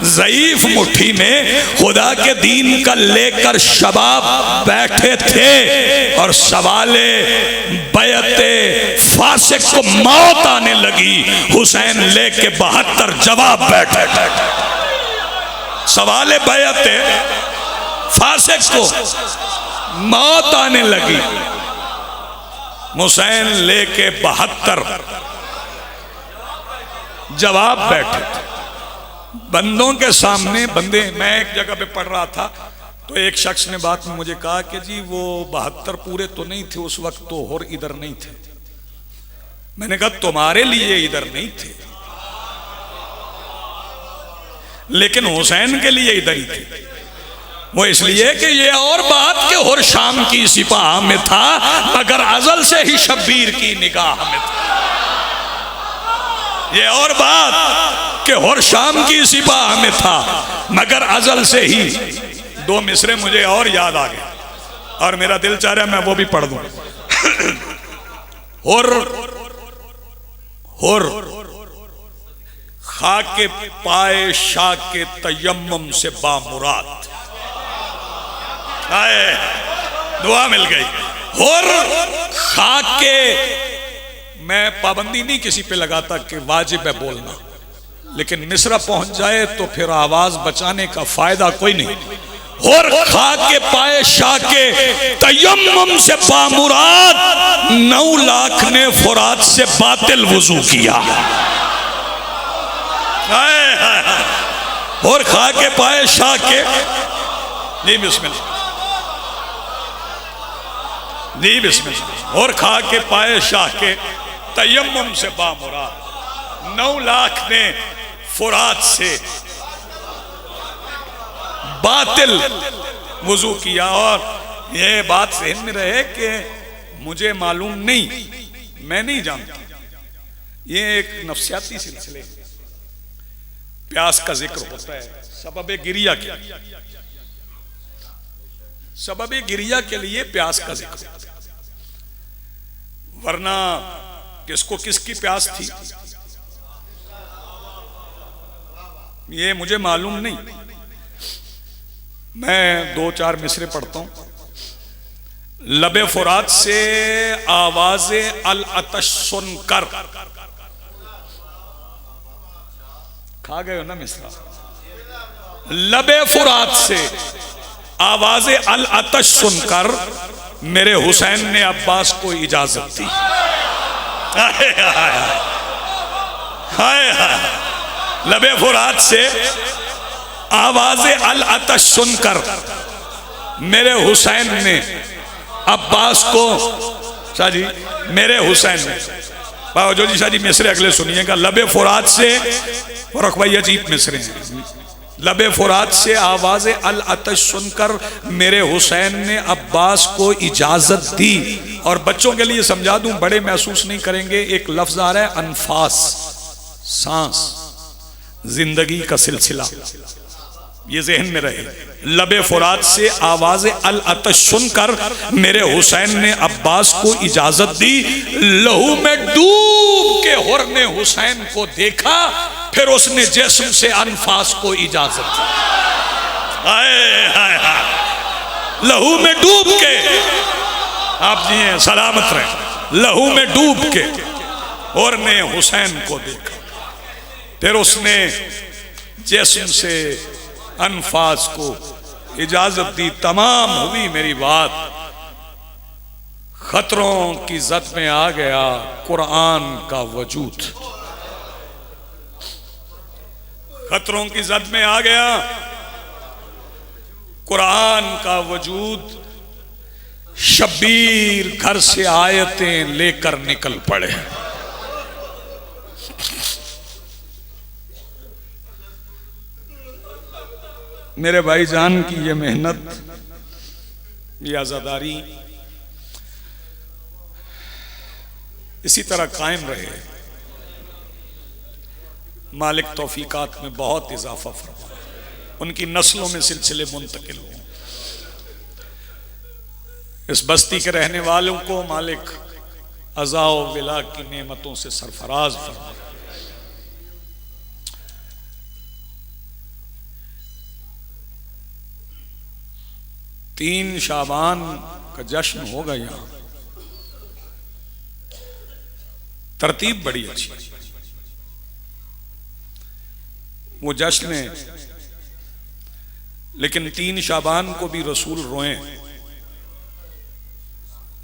Speaker 1: ज़ईफ मुट्ठी में खुदा के दीन का लेकर शबाब बैठे थे। और सवाले बैअते फासिक को मौत आने लगी, हुसैन लेके 72 जवाब बैठे थे। सवाले बैअते फासिक को मौत आने लगी, हुसैन लेके 72 जवाब बैठे थे। बंदों के सामने बंदे, मैं एक जगह पे पढ़ रहा था तो एक शख्स ने बात में मुझे कहा कि जी वो 72 पूरे तो नहीं थे उस वक्त, तो और इधर नहीं थे। मैंने कहा तुम्हारे लिए इधर नहीं थे, लेकिन हुसैन के लिए इधर ही थे। वो इसलिए कि ये और बात के और शाम की सिपाह में था मगर अजल से ही शब्बीर की निगाह में था। ये और बात कि और शाम की सिपाह में था मगर अजल से ही। दो मिसरे मुझे और याद आ गए और मेरा दिल चाह रहा है मैं वो भी पढ़ दूं। और खाके पाए शाह के तयम्मुम से बामुराद आए, दुआ मिल गई। और खाके, मैं पाबंदी नहीं किसी पे लगाता कि वाजिब है बोलना, लेकिन मिसरा पहुंच जाए तो फिर आवाज बचाने का फायदा कोई नहीं। और खा के पाए शाह के तयम्मुम से बामुराद 9 लाख ने फुरात से बातिल वजू किया। और खा के पाए शाह के जी बिस्मिल्लाह जी बिस्मिल्लाह। और खा के पाए शाह के तयम्मुम से बामुराद 9 लाख ने फुरात से बातिल वजू किया। और ये बात ज़हन में रहे कि मुझे मालूम नहीं, मैं नहीं जानता, ये एक नफ्सियाती सिलसिले प्यास का जिक्र होता है सबब गिरिया के, सबब गिरिया के लिए प्यास का जिक्र होता है, वरना किसको किसकी प्यास थी ये मुझे मालूम नहीं। मैं 2-4 मिसरे पढ़ता हूं। लबे फुरात से आवाज़े अल अतश सुनकर, खा गए हो ना मिसरा। लबे फुरात से आवाज़े अल अतश सुनकर मेरे हुसैन ने अब्बास को इजाजत दी। हाय हाय हाय हाय। लबे फुरात से आवाज़े अल अतश सुनकर मेरे हुसैन ने अब्बास को, शाह जी मेरे हुसैन ने, बावजूद जी शाह जी मिसरे अगले सुनिएगा। लबे फुरात से, और भाई अजीब मिसरे हैं। लबे फुरात से आवाज़े अल अतश सुनकर मेरे हुसैन ने अब्बास को इजाजत दी। और बच्चों के लिए समझा दूं, बड़े महसूस नहीं करेंगे, एक लफ्ज आ रहा है अनफास, सांस, जिंदगी का सिलसिला, ये जहन में रहे। लबे फुरात से आवाज़े अल अतश सुनकर मेरे हुसैन ने अब्बास को इजाजत दी। लहू में डूब के हुर ने हुसैन को देखा, फिर उसने जिस्म से अनफास को इजाजत दी। हाय हाय हाय। लहू में डूब के, आप जी सलामत रहे, लहू में डूब के हुर ने हुसैन को देखा, फिर उसने जिस्म से अनफास को इजाजत दी। तमाम हुई मेरी बात, खतरों की जद में आ गया कुरान का वजूद, खतरों की जद में आ गया कुरान का वजूद। शब्बीर घर से आयतें लेकर निकल पड़े। मेरे भाईजान की ये मेहनत, ये आज़ादारी इसी तरह कायम रहे। मालिक तौफीकात में बहुत इजाफा फरमाए, उनकी नस्लों में सिलसिले मुंतकिल हों। इस बस्ती के रहने वालों को मालिक अज़ा व विला की नेमतों से सरफराज फरमाए। 3 शाबान का जश्न होगा। यहाँ तरतीब बड़ी अच्छी, वो जश्न है, लेकिन 3 शाबान को भी रसूल रोए।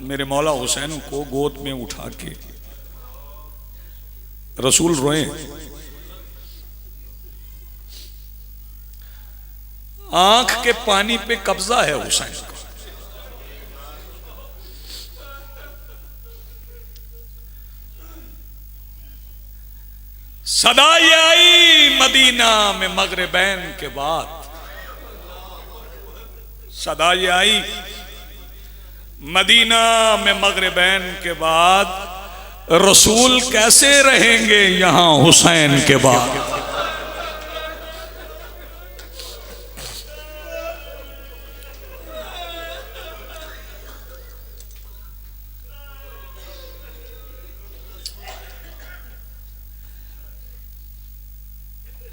Speaker 1: मेरे मौला हुसैन को गोद में उठा के रसूल रोए। आंख के पानी पे कब्जा है हुसैन का। सदाई आई मदीना में मगरिबैन के बाद, सदाई आई मदीना में मगरिबैन के बाद, रसूल कैसे रहेंगे यहां हुसैन के बाद।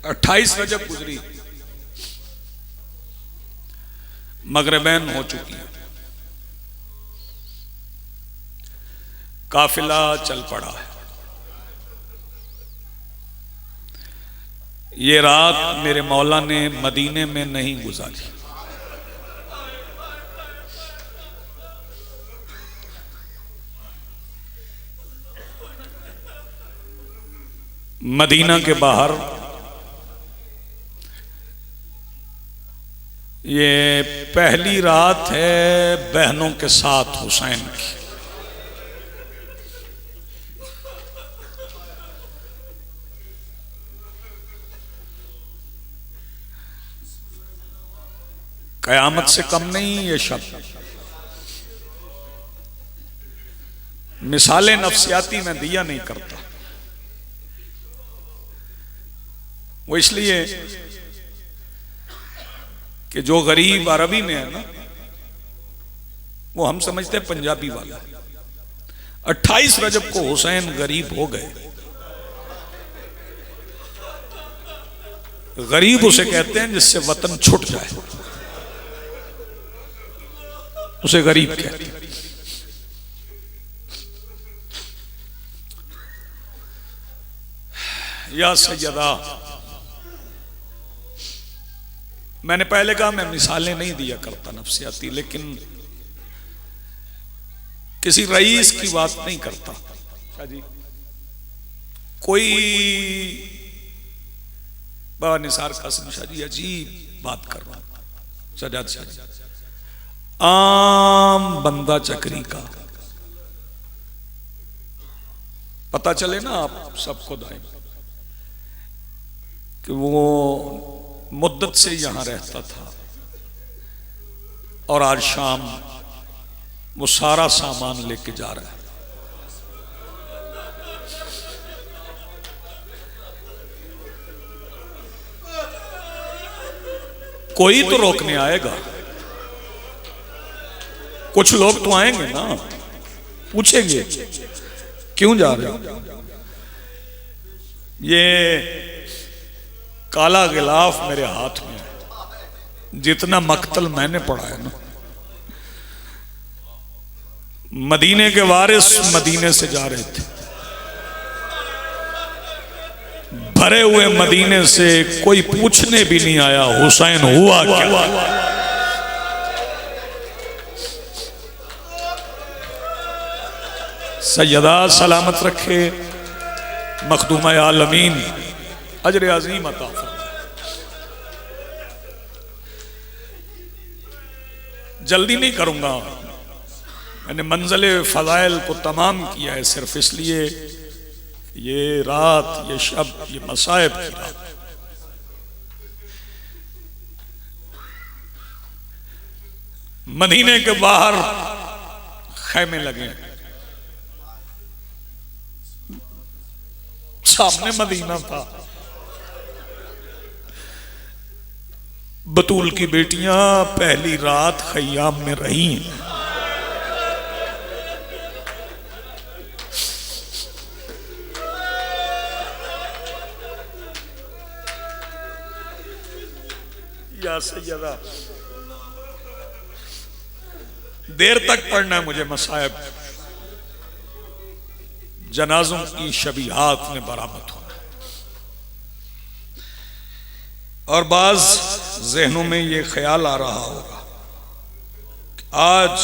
Speaker 1: अट्ठाईस रजब गुजरी, मगरिबैन हो चुकी है, काफिला चल पड़ा है। ये रात मेरे मौला ने मदीने में नहीं गुजारी, मदीना के बाहर ये पहली रात है बहनों के साथ हुसैन की। कयामत से कम नहीं ये शब्द। मिसालें नफ्सियाती में दिया नहीं करता, वो इसलिए कि जो गरीब अरबी में है ना, वो हम समझते हैं पंजाबी वाला। 28 रजब को हुसैन गरीब हो गए। गरीब उसे कहते हैं जिससे वतन छूट जाए, उसे गरीब कहते हैं। या सैयदा, मैंने पहले कहा मैं मिसालें नहीं दिया करता नफ्सियाती, लेकिन किसी रईस की बात नहीं करता। शाह जी, कोई बाबा निसार कासिम शाह जी अजीब बात कर रहा हूं। सजाद शाह जी, आम बंदा चक्री का पता चले ना, आप सबको दाएं कि वो मुद्दत से यहां रहता था और आज शाम वो सारा सामान लेके जा रहा है। कोई तो रोकने आएगा, कुछ लोग तो आएंगे ना, पूछेंगे क्यों जा रहे हो। ये काला गिलाफ मेरे हाथ में है, जितना मक्तल मैंने पढ़ा है ना। मदीने के वारिस मदीने से जा रहे थे, भरे हुए मदीने से कोई पूछने भी नहीं आया हुसैन हुआ क्या। सैयदा सलामत रखे, मखदूमा आलमीन अजर अजीम अता फरमाए। जल्दी नहीं करूंगा, मैंने मंजिले फजाइल को तमाम किया है सिर्फ इसलिए ये रात, ये शब, ये मसाइब की रात। मदीने के बाहर खैमे लगे, सामने मदीना था। बतूल की बेटियां पहली रात खयाम में रही हैं। या सैयदा, देर तक पढ़ना है मुझे मसाइब। जनाजों की शबीहात में बरामद होना, और बाज जहनों में ये ख्याल आ रहा होगा कि आज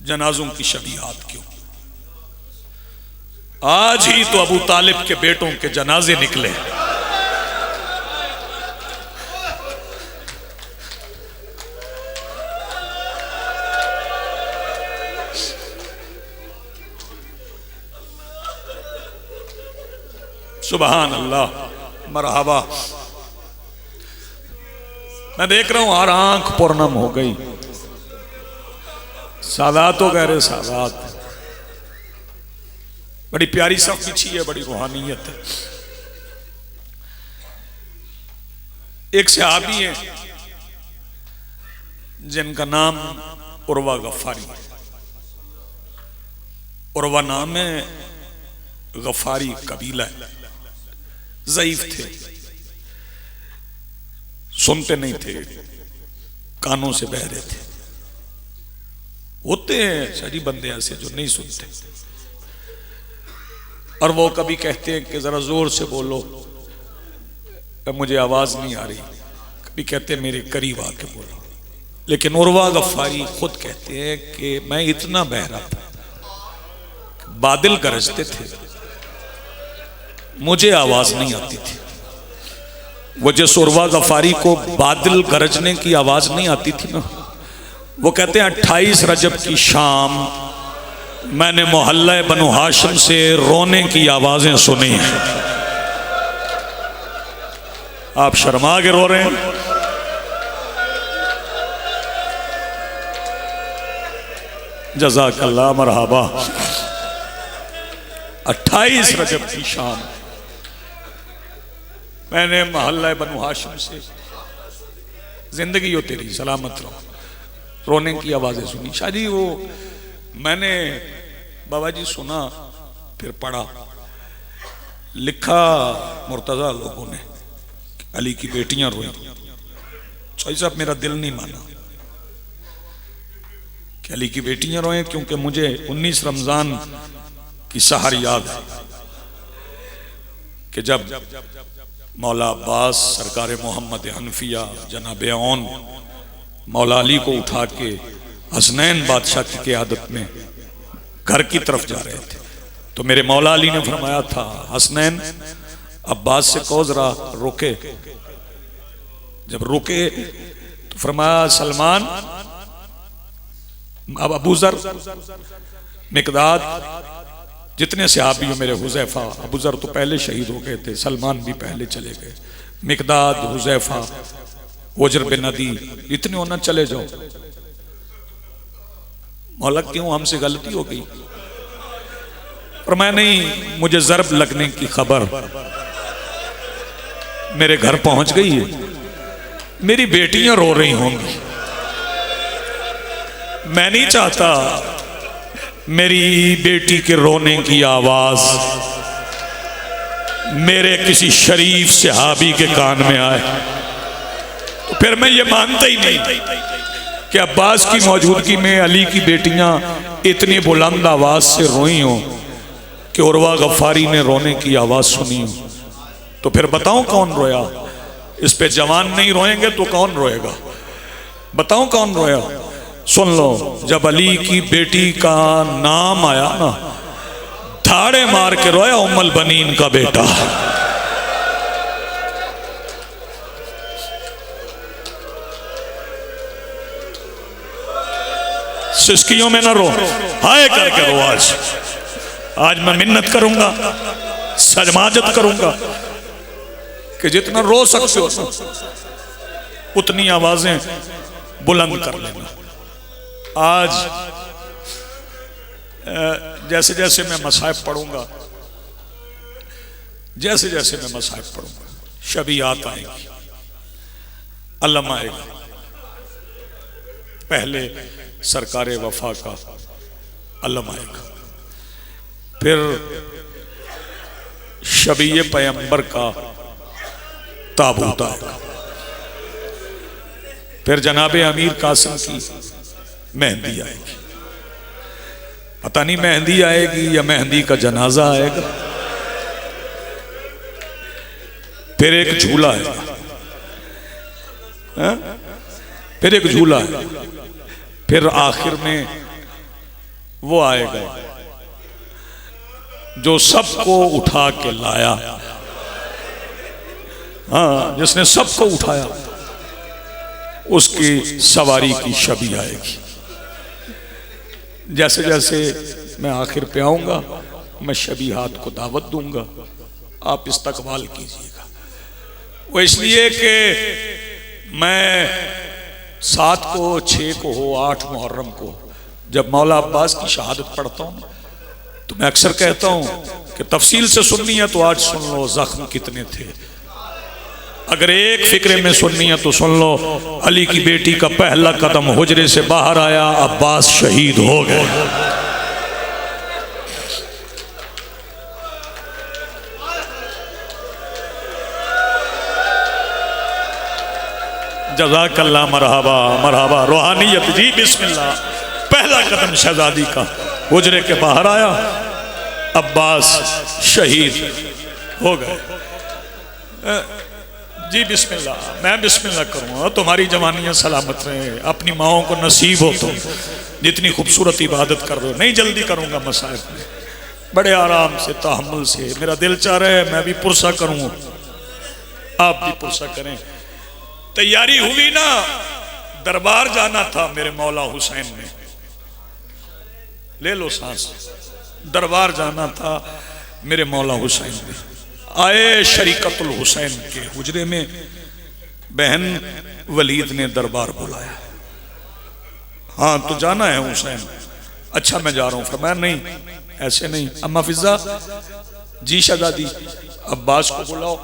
Speaker 1: जनाजों की शबीहात क्यों। आज ही तो अबू तालिब के बेटों के जनाजे निकले। सुबहान अल्लाह, मरहबा। मैं देख रहा हूं हर आंख पूर्णम हो गई। सादात तो कह रहे, सादात बड़ी प्यारी सब बिछी है, बड़ी रूहानियत है। एक सहाबी है जिनका नाम उर्वा गफ्फारी है। उर्वा नाम है, गफ्फारी कबीला है। ज़ईफ थे, सुनते नहीं थे, कानों से बहरे थे। होते हैं शरी बंदे ऐसे जो नहीं सुनते, और वो कभी कहते हैं कि जरा जोर से बोलो, मुझे आवाज नहीं आ रही। कभी कहते हैं मेरे करीब आके बोलो। लेकिन उर्वा गफ्फारी खुद कहते हैं कि मैं इतना बहरा था, बादल गरजते थे मुझे आवाज नहीं आती थी। वो जो सुरवा गफारी को बादल गरजने की आवाज नहीं आती थी ना, वो कहते हैं 28 रजब की शाम मैंने मोहल्ला बनु हाशिम से रोने की आवाजें सुनी हैं। आप शर्मा के रो रहे हैं। जज़ाकल्लाह मरहबा। 28 रजब की शाम मैंने मोहल्ला बनु हाशिम से, जिंदगी हो तेरी सलामत रहो, रोने की आवाजें सुनी। शादी वो मैंने बाबा जी सुना, फिर पढ़ा, लिखा मुर्तजा लोगों ने, अली की बेटियां रोई। भाई साहब मेरा दिल नहीं माना कि अली की बेटियां रोए, क्योंकि मुझे 19 रमजान की सहर याद है कि जब मौला अब्बास सरकार मोहम्मद हनफिया जनाब औन मौला अली को उठा के हसनैन बादशाह की क़यादत में घर की तरफ जा रहे थे, तो मेरे मौला अली ने फरमाया था, हसनैन अब्बास से कहो जरा रुके। जब रुके तो फरमाया, सलमान, अब अबू जर, मिकदाद, जितने सहाबी हो मेरे, हुज़ैफा, अबू जर तो पहले शहीद हो गए थे, सलमान भी पहले चले गए, मिकदाद, हुज़ैफा, वजर बिन नदी, इतने होना चले जाओ। मौला क्यों, हमसे गलती हो गई? पर मैं नहीं, मुझे ज़रब लगने की खबर मेरे घर पहुंच गई है, मेरी बेटियां रो रही होंगी। मैं नहीं चाहता मेरी बेटी के रोने की आवाज मेरे किसी शरीफ सहाबी के कान में आए, तो फिर मैं ये मानता ही नहीं कि अब्बास की मौजूदगी में अली की बेटियां इतनी बुलंद आवाज से रोई हों कि उर्वा गफ्फारी ने रोने की आवाज सुनी हो। तो फिर बताऊं कौन रोया? इस पे जवान नहीं रोएंगे तो कौन रोएगा? बताऊं कौन रोया? सुन लो, जब अली की बेटी का नाम आया ना, धाड़े मार के रोया उम्मुल बनीन का बेटा। सिस्कियों में ना रो, हाय करके रो। आज मैं मिन्नत करूंगा, सजमाजत करूंगा कि जितना रो सकते हो उतनी आवाजें बुलंद कर लेना। आज जैसे जैसे मैं मसाइब पढ़ूंगा, जैसे जैसे मैं मसाइब पढ़ूंगा, शबीयात आएगी, अल्लम आएगा। पहले सरकारे वफा का अल्लम आएगा, फिर शबीए पैगंबर का ताबूत आएगा, फिर जनाबे अमीर कासिम की मेहंदी आएगी। पता नहीं मेहंदी आएगी या मेहंदी का जनाजा आएगा। फिर एक झूला आएगा, फिर एक झूला आएगा, फिर आखिर में वो आएगा जो सबको उठा के लाया। हाँ, जिसने सबको उठाया उसकी सवारी की शबी आएगी। जैसे जैसे मैं आखिर पे आऊंगा, मैं शबी हाथ को दावत दूंगा, आप इस्तकबाल कीजिएगा। वो इसलिए कि मैं 7 को, 6 को हो, 8 मुहर्रम को जब मौला अब्बास की शहादत पढ़ता हूँ तो मैं अक्सर कहता हूँ कि तफसील से सुननी है तो आज सुन लो जख्म कितने थे। अगर एक फिक्रे में सुननी है तो सुन लो, अली की बेटी का पहला कदम हुजरे से बाहर आया, अब्बास शहीद हो गए। जज़ाकल्लाह, मरहबा मरहबा। रूहानियत जी, बिस्मिल्लाह। पहला कदम शहजादी का हुजरे के बाहर आया, अब्बास शहीद हो गए। जी बिस्मिल्लाह, मैं बिस्मिल्लाह करूँगा, तुम्हारी जवानियाँ सलामत रहे, अपनी माओं को नसीब हो तुम जितनी खूबसूरत इबादत कर रहे हो। नहीं जल्दी करूँगा मसाइब में, बड़े आराम से तहम्मुल से। मेरा दिल चाह रहा है मैं भी पुरसा करूं, आप भी पुरसा करें। तैयारी हुई ना, दरबार जाना था मेरे मौला हुसैन ने, ले लो सांस, दरबार जाना था मेरे मौला हुसैन ने। आए शरीकतुल हुसैन के हुजरे में, बहन वलीद ने दरबार बुलाया। हाँ तो जाना है हुसैन? अच्छा मैं जा रहा हूं। फरमाया नहीं ऐसे नहीं। अम्मा फिजा जी शहजादी अब्बास को बुलाओ।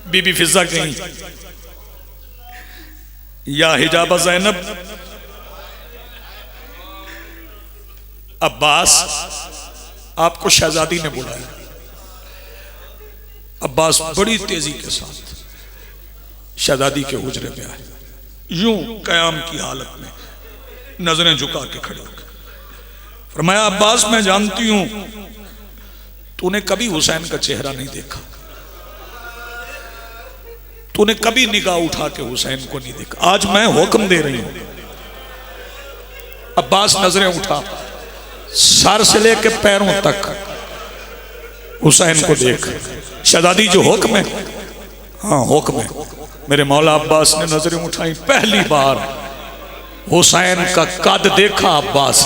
Speaker 1: बीबी फिजा कहीं या हिजाबा ज़ैनब, अब्बास आपको शहजादी ने बुलाया। अब्बास बड़ी तेजी के साथ शहजादी के हुजरे में आए, यूं कयाम की हालत में नजरें झुका के खड़े हो गए। फरमाया अब्बास मैं जानती हूं तूने कभी हुसैन का चेहरा नहीं देखा, तूने कभी निगाह उठा के हुसैन को नहीं देखा, आज मैं हुक्म दे रही हूं। अब्बास नजरें उठा, सर से लेके पैरों तक हुसैन को देख। शहजादी जो हुक्म है, हाँ हुक्म है। मेरे मौला अब्बास ने नजरें उठाई, पहली बार हुसैन का कद देखा अब्बास।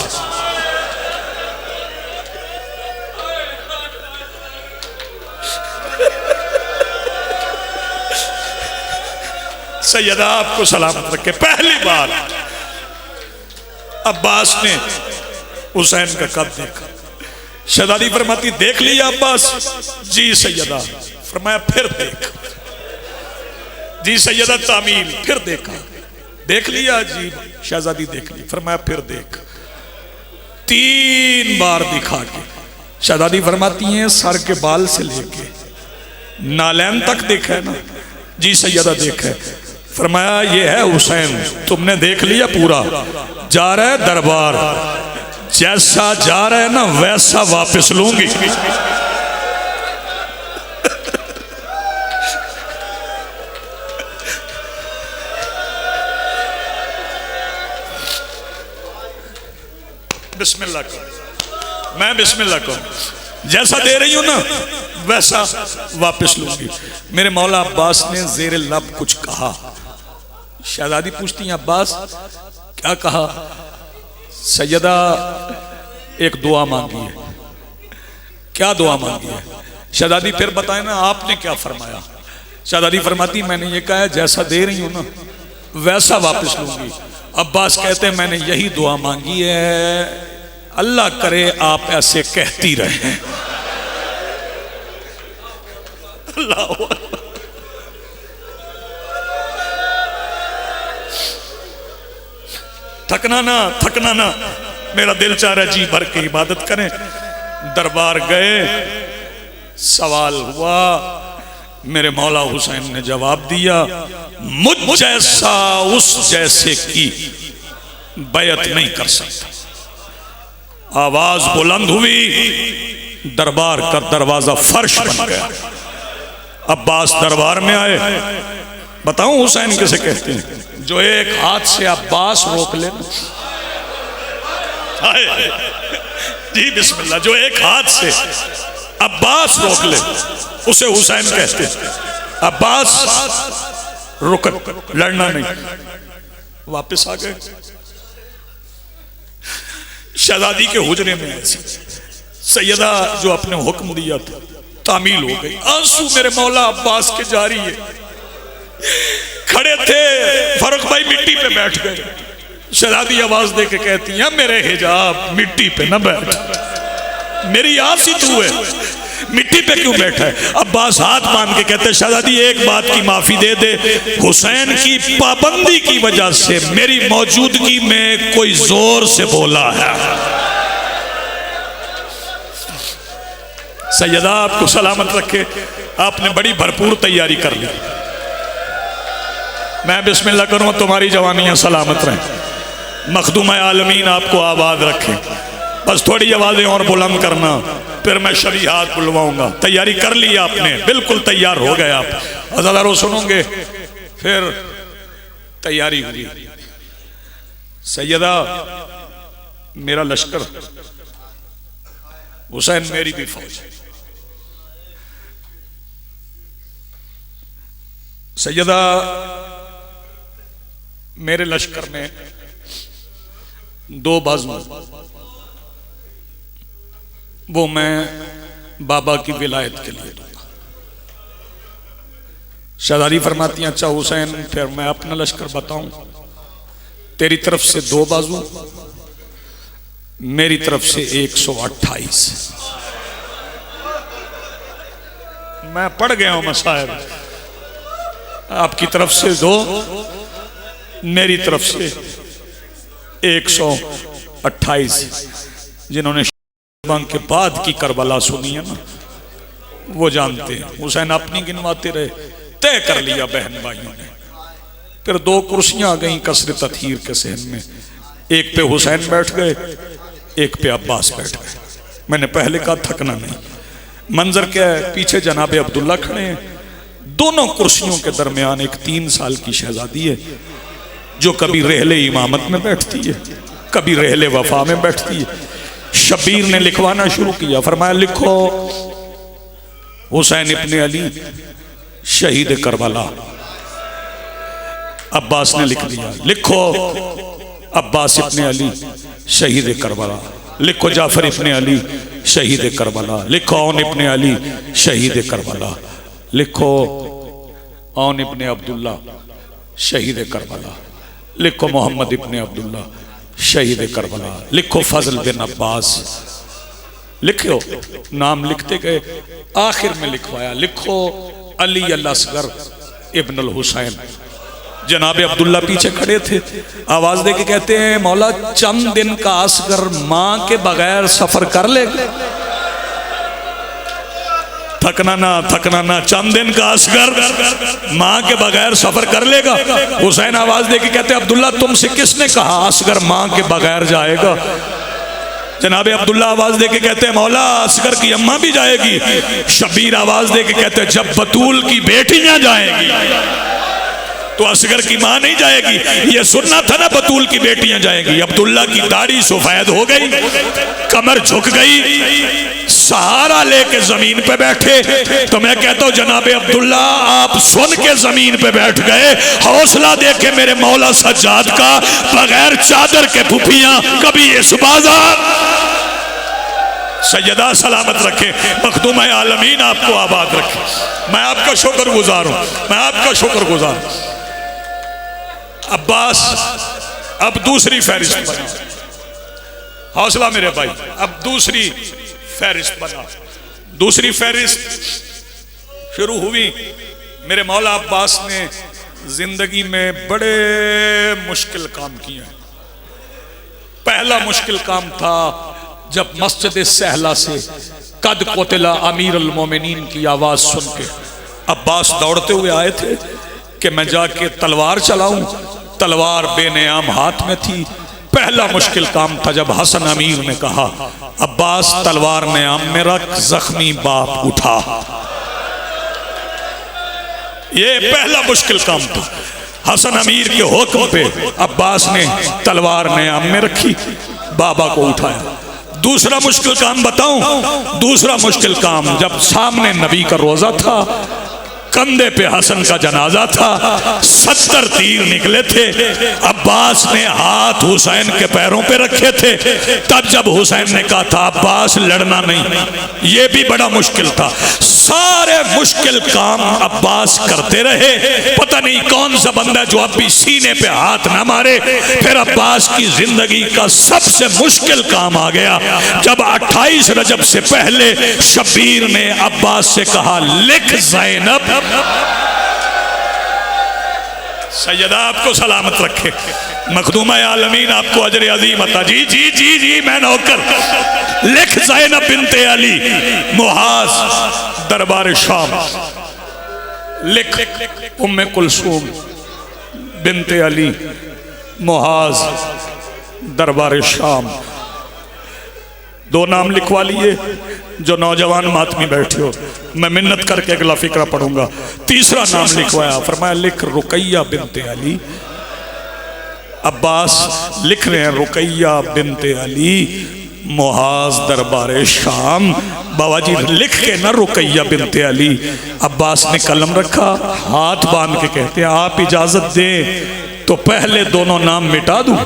Speaker 1: सैयदा आपको सलामत रखे, पहली बार अब्बास ने हुसैन का कद देखा। शहजादी फरमाती देख लिया अब्बास? जी सैयदा। फरमाया फिर देख। जी सैयदा तामील, फिर देखा। देख लिया? जी शहजादी देख ली। फरमाया फिर देख। 3 बार दिखा के शहजादी फरमाती हैं सर के बाल से लेके नालैन तक देखा है ना? जी सैयदा देखा है। फरमाया ये है हुसैन, तुमने देख लिया पूरा, जा रहा है दरबार, जैसा जा रहा है ना वैसा वापस लूंगी। बिस्मिल्लाह करो, मैं बिस्मिल्लाह करो, जैसा दे रही हूं ना वैसा वापस लूंगी। मेरे मौला अब्बास ने जेर लब कुछ कहा। शहजादी पूछती हैं अब्बास क्या कहा? सैयदा एक दुआ मांगी है। क्या दुआ मांगी है? शहजादी फिर बताए ना आपने क्या फरमाया? शहजादी फरमाती मैंने ये कहा है जैसा दे रही हूं ना वैसा वापस लूंगी। अब्बास कहते हैं मैंने यही दुआ मांगी है, अल्लाह करे आप ऐसे कहती रहें। अल्लाह थकना ना, थकना ना। मेरा दिल चाह रहा है जी भर के इबादत करें। दरबार गए, सवाल हुआ, मेरे मौला हुसैन ने जवाब दिया मुझ जैसा उस जैसे की बैत नहीं कर सकता। आवाज बुलंद हुई, दरबार का दरवाजा फर्श बन गया। अब्बास दरबार में आए। बताऊं हुसैन किसे कहते हैं? जो एक हाथ से अब्बास रोक ले। जी बिस्मिल्लाह, जो एक हाथ से अब्बास रोक ले उसे हुसैन कहते हैं। अब्बास रुक, लड़ना नहीं। वापस आ गए। शहजादी के हुजरे में ऐसी सैयदा जो आपने हुक्म दिया था तामील हो गई। आंसू मेरे मौला अब्बास के जारी है। खड़े थे, फरुख भाई मिट्टी पे बैठ गए। शहजादी आवाज दे के कहती है मेरे हिजाब मिट्टी पे न बैठ, मेरी आस ही तू है, मिट्टी पे क्यों बैठा है? अब्बास हाथ बांध के कहते शहजादी एक बात की माफी दे दे, हुसैन की पाबंदी की वजह से मेरी मौजूदगी में कोई जोर से बोला है। सैयदा आपको सलामत रखे, आपने बड़ी भरपूर तैयारी कर ली। मैं बिस्मिल्लाह करूँ तुम्हारी जवानियां सलामत रहें, मखदूम आलमीन आपको आबाद रखे। बस थोड़ी आवाजें और बुलंद करना, फिर मैं शरीहात बुलवाऊंगा। तैयारी कर ली आपने, बिल्कुल तैयार हो गए आप। अज़ादारों सुनोगे, फिर तैयारी हुई। सैयदा मेरा लश्कर, हुसैन मेरी भी फौज। सैयदा मेरे लश्कर में दो बाजू, वो मैं बाबा की विलायत के लिए दूंगा। शहजादी फरमाती हैं अच्छा हुसैन, फिर मैं अपना लश्कर बताऊं। तेरी तरफ से दो बाजू, मेरी तरफ से 128। मैं पढ़ गया हूं मसाइल। आपकी तरफ से दो, मेरी तरफ से 128। जिन्होंने के बाद की करबला सुनी है ना, वो जानते हैं। हुसैन अपनी गिनवाते रहे, तय कर लिया बहन भाइयों ने। फिर दो कुर्सियां आ गई कसरत अथीर के सहन में, एक पे हुसैन बैठ गए, एक पे अब्बास बैठ गए। मैंने पहले कहा थकना नहीं। मंजर क्या है, पीछे जनाब अब्दुल्ला खड़े हैं। दोनों कुर्सियों के दरमियान एक 3 साल की शहजादी है, जो कभी रहले इमामत में बैठती है, कभी रहले वफा में बैठती है। शबीर ने लिखवाना शुरू किया, फरमाया लिखो हुसैन इब्ने अली शहीद करबला। अब्बास ने लिख दिया, लिखो अब्बास इब्ने अली शहीद करबला। लिखो जाफर इब्ने अली शहीद करबला। लिखो औन इब्ने अली शहीद करबला। लिखो औन इब्ने अब्दुल्ला शहीद करबला। लिखो मोहम्मद इब्ने अब्दुल्ला शहीद करबला। लिखो फजल बिन अब्बास। लिखो नाम लिखते गए, आखिर में लिखवाया लिखो अली अल असगर इब्न अल हुसैन। जनाब अब्दुल्ला पीछे खड़े थे, आवाज दे के कहते हैं मौला चंद दिन का असगर मां के बगैर सफर कर लेगा। थकना ना, चंद दिन का असगर मां के बगैर सफर कर लेगा। हुसैन आवाज दे के कहते अब्दुल्ला तुमसे किसने कहा असगर मां के बगैर जाएगा। जनाब अब्दुल्ला आवाज दे के कहते हैं मौला असगर की अम्मा भी जाएगी। शबीर आवाज दे के कहते हैं जब बतूल की बेटियां जाएगी तो असगर की मां नहीं जाएगी। ये सुनना था ना, बतूल की बेटियां जाएंगी। अब्दुल्ला की दाढ़ी सफेद हो गई, कमर झुक गई, सहारा लेके जमीन पे बैठे। तो मैं कहता हूं जनाब अब्दुल्ला आप सुन के जमीन पे बैठ गए। हौसला देखे मेरे मौला सज्जाद का, बगैर चादर के फुफियां कभी इस बाजार। सैयदा सलामत रखे, मखदूम आलमीन आपको आबाद रखे। मैं आपका शुक्रगुजार हूं, मैं आपका शुक्रगुजार। अब्बास अब दूसरी फहरिस्त बना। हौसला मेरे भाई, अब दूसरी फहरिस्त बना। दूसरी फहरिस्त शुरू हुई। मेरे मौला अब्बास ने जिंदगी में बड़े मुश्किल काम किए। पहला मुश्किल काम था जब मस्जिद सहला से कद कोतिला अमीर अल मोमिनीन की आवाज सुन के अब्बास दौड़ते हुए आए थे कि मैं जाके तलवार चलाऊं। तलवार बेनियाम हाथ में थी। पहला मुश्किल काम था जब हसन अमीर ने कहा अब्बास तलवार नियाम में रख, जख्मी बाप उठा। ये पहला मुश्किल काम था। हसन अमीर के हुक्म पे अब्बास ने तलवार नियाम में रखी, बाबा को उठाया। दूसरा मुश्किल काम बताऊं? दूसरा मुश्किल काम जब सामने नबी का रोजा था, कंधे पे हसन का जनाजा था, 70 तीर निकले थे। अब्बास ने हाथ हुसैन के पैरों पे रखे थे। तब जब हुसैन ने कहा था अब्बास लड़ना नहीं, ये भी बड़ा मुश्किल था। सारे मुश्किल काम अब्बास करते रहे। पता नहीं कौन सा बंदा जो अब भी सीने पे हाथ ना मारे। फिर अब्बास की जिंदगी का सबसे मुश्किल काम आ गया जब 28 रजब से पहले शबीर ने अब्बास से कहा लिख ज़ैनब। सैयदा आपको सलामत रखे, मखदूमा आलमीन आपको अजर अजीम अता। जी जी जी जी मैं नौकर। लिख ज़ैनब बिनते अली मुहाज दरबार शाम। लिख उम्मे कुलसूम बिनते अली मुहाज दरबार शाम। 2 नाम लिखवा लिए। जो नौजवान मातमी बैठे हो, मैं मिन्नत करके अगला फिक्रा पढ़ूंगा। तीसरा नाम लिखवाया, फरमाया लिख रुकैया बिनते अली अब्बास लिख रहे हैं रुकैया बिनते अली मुहाज दरबारे शाम। बाबा जी लिख के ना रुकैया बिनते अली। अब्बास ने कलम रखा, हाथ बांध के कहते हैं आप इजाजत दें तो पहले दोनों नाम मिटा दूं।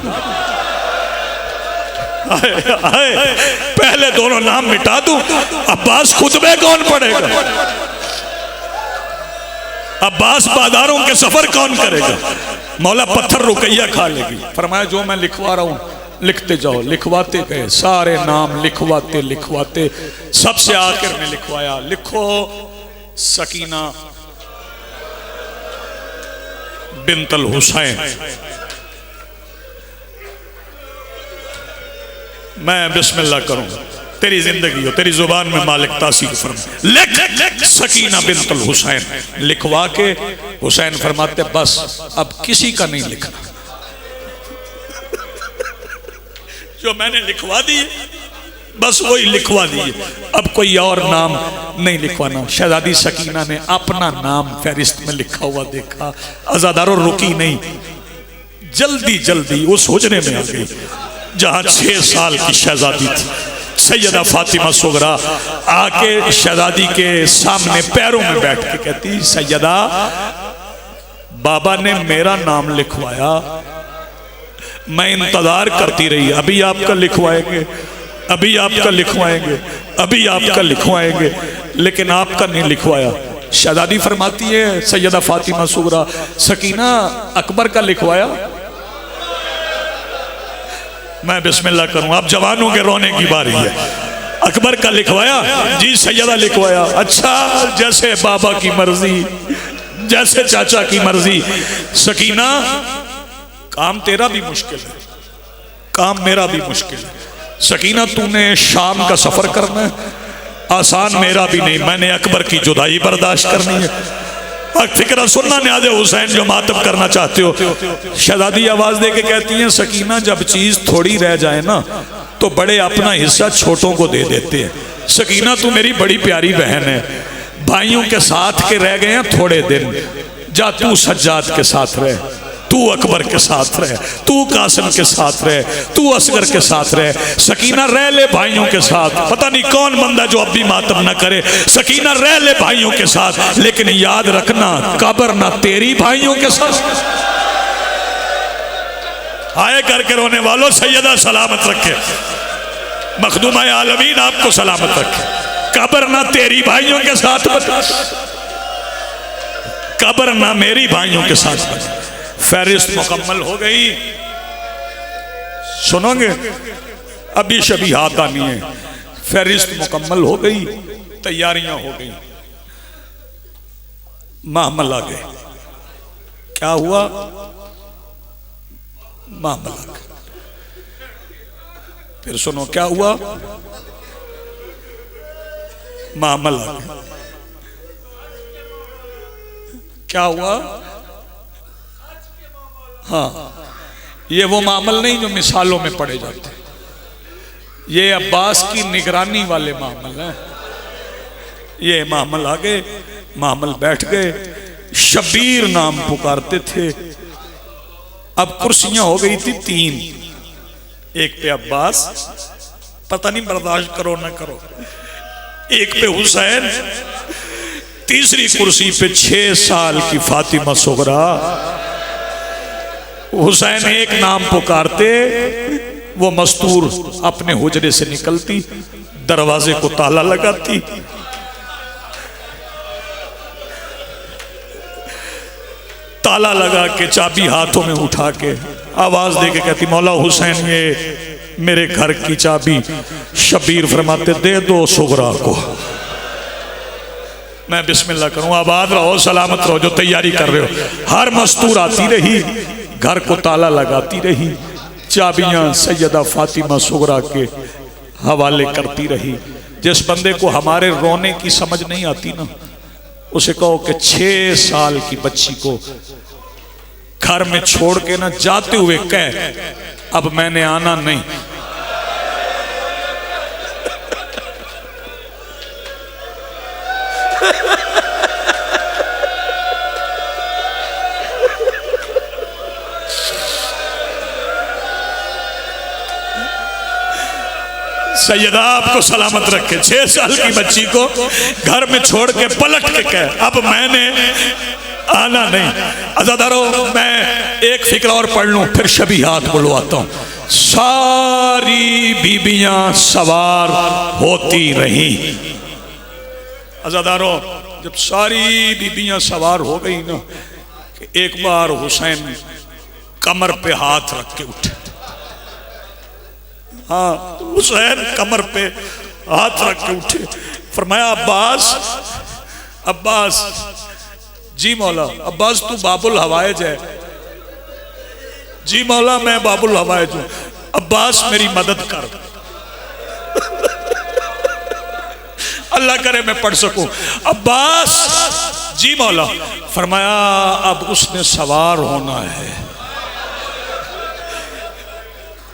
Speaker 1: पहले दोनों नाम मिटा दूं। अब्बास खुतबे कौन पढ़ेगा? अब्बास बाजारों के सफर कौन करेगा? मौला पत्थर रुकैया खा लेगी। फरमाया जो मैं लिखवा रहा हूं लिखते जाओ। लिखवाते गए, सारे नाम लिखवाते लिखवाते सबसे आखिर में लिखवाया, लिखो सकीना बिनतल हुसैन। मैं बिस्मिल्लाह करूंगा, तेरी जिंदगी हो, तेरी जुबान में मालिक तासीर फरमाए। लिख सकीना बिनतल हुसैन। लिखवा के हुसैन फरमाते बस अब किसी का नहीं लिखना, जो मैंने लिखवा दिए बस वही लिखवा दिए, अब कोई और नाम नहीं लिखवाना। शहजादी सकीना ने अपना नाम फहरिस्त में लिखा हुआ देखा, अज़ादारों रुकी नहीं, जल्दी जल्दी उस हुजरे में आ गई जहां 6 साल की शहजादी थी। सैयदा फातिमा सुगरा आके शहजादी के सामने पैरों में बैठ के कहती सैयदा बाबा ने मेरा नाम लिखवाया, मैं इंतजार करती रही, अभी आपका लिखवाएंगे, अभी आपका लिखवाएंगे, अभी आपका लिखवाएंगे, लेकिन आपका नहीं लिखवाया। शहजादी फरमाती है सैयदा फातिमा सुगरा सकीना अकबर का लिखवाया। मैं बिस्मिल्लाह करूं, आप जवानों के रोने की बारी है। अकबर का लिखवाया? जी सैयदा लिखवाया। अच्छा जैसे बाबा की मर्जी, जैसे चाचा की मर्जी। सकीना काम तेरा भी मुश्किल है, काम मेरा भी मुश्किल है। सकीना तूने शाम का सफर करना है, आसान मेरा भी नहीं, मैंने अकबर की जुदाई बर्दाश्त करनी है। फिक्र सुनना न्याज़े हुसैन जो मातम करना चाहते हो। शहजादी आवाज दे के कहती हैं सकीना जब चीज थोड़ी रह जाए ना तो बड़े अपना हिस्सा छोटों को दे देते हैं। सकीना तू मेरी बड़ी प्यारी बहन है, भाइयों के साथ के रह गए हैं थोड़े दिन, जा तू सज्जाद के साथ रह, तू अकबर के साथ रहे, तू कासिम के साथ रहे, तू असगर के साथ रहे। सकीना रह ले भाइयों के साथ। पता नहीं कौन बंदा जो अब भी मातम ना करे। सकीना रह ले भाइयों के साथ, लेकिन याद रखना कब्र ना तेरी भाइयों के साथ। आए करके रोने वालों सैयदा सलामत रखे, मखदूमा आलमीन आपको सलामत रखे। कब्र ना तेरी भाइयों के साथ बता, कब्र ना मेरी भाइयों के साथ बता। फहरिस्त मुकम्मल हो गई, सुनोगे अभी शबी हाथ आनी है। फहरिस्त मुकम्मल हो गई, तैयारियां हो गई, महमल आ गए। क्या हुआ? महमल आ गए। फिर सुनो क्या हुआ? महमल आ गए। क्या हुआ? हाँ, ये वो मामल नहीं जो मिसालों में पढ़े जाते, ये अब्बास की निगरानी वाले मामल हैं। ये मामल आ गए, मामल बैठ गए, शबीर नाम पुकारते थे। अब कुर्सियां हो गई थी 3, एक पे अब्बास, पता नहीं बर्दाश्त करो ना करो, एक पे हुसैन, तीसरी कुर्सी पे 6 साल की फातिमा सुगरा। हुसैन एक नाम पुकारते, वो मस्तूर अपने हुजरे से निकलती, दरवाजे को ताला लगाती, ताला लगा के चाबी हाथों में उठा के आवाज दे के कहती मौला हुसैन ये मेरे घर की चाबी। शबीर फरमाते दे दो सुगरा को। मैं बिस्मिल्लाह करूं, आबाद रहो, सलामत रहो जो तैयारी कर रहे हो। हर मस्तूर आती रही, घर को ताला लगाती रही, चाबियां सैयदा फातिमा सुगरा के हवाले करती रही। जिस बंदे को हमारे रोने की समझ नहीं आती ना, उसे कहो कि 6 साल की बच्ची को घर में छोड़ के ना जाते हुए कह अब मैंने आना नहीं। सैयदा आपको सलामत रखे। 6 साल की बच्ची को घर में छोड़ के पलट के कहे अब मैंने आना नहीं। अज़ादारों, मैं एक फिक्र और पढ़ लूँ फिर शबीहात बुलवाता हूँ। सारी बीबियां सवार होती रही। अज़ादारों, जब सारी बीबियां सवार हो गई ना, एक बार हुसैन कमर पे हाथ रख के उठे। हाँ, हुसैन कमर पे हाथ रख के उठे। फरमाया अब्बास, अब्बास जी मौला, अब्बास तू बाबुल हवाइज है। जी मौला मैं बाबुल हवाइज हूं। अब्बास मेरी मदद कर। अल्लाह करे मैं पढ़ सकूं। अब्बास जी मौला। फरमाया अब उसने सवार होना है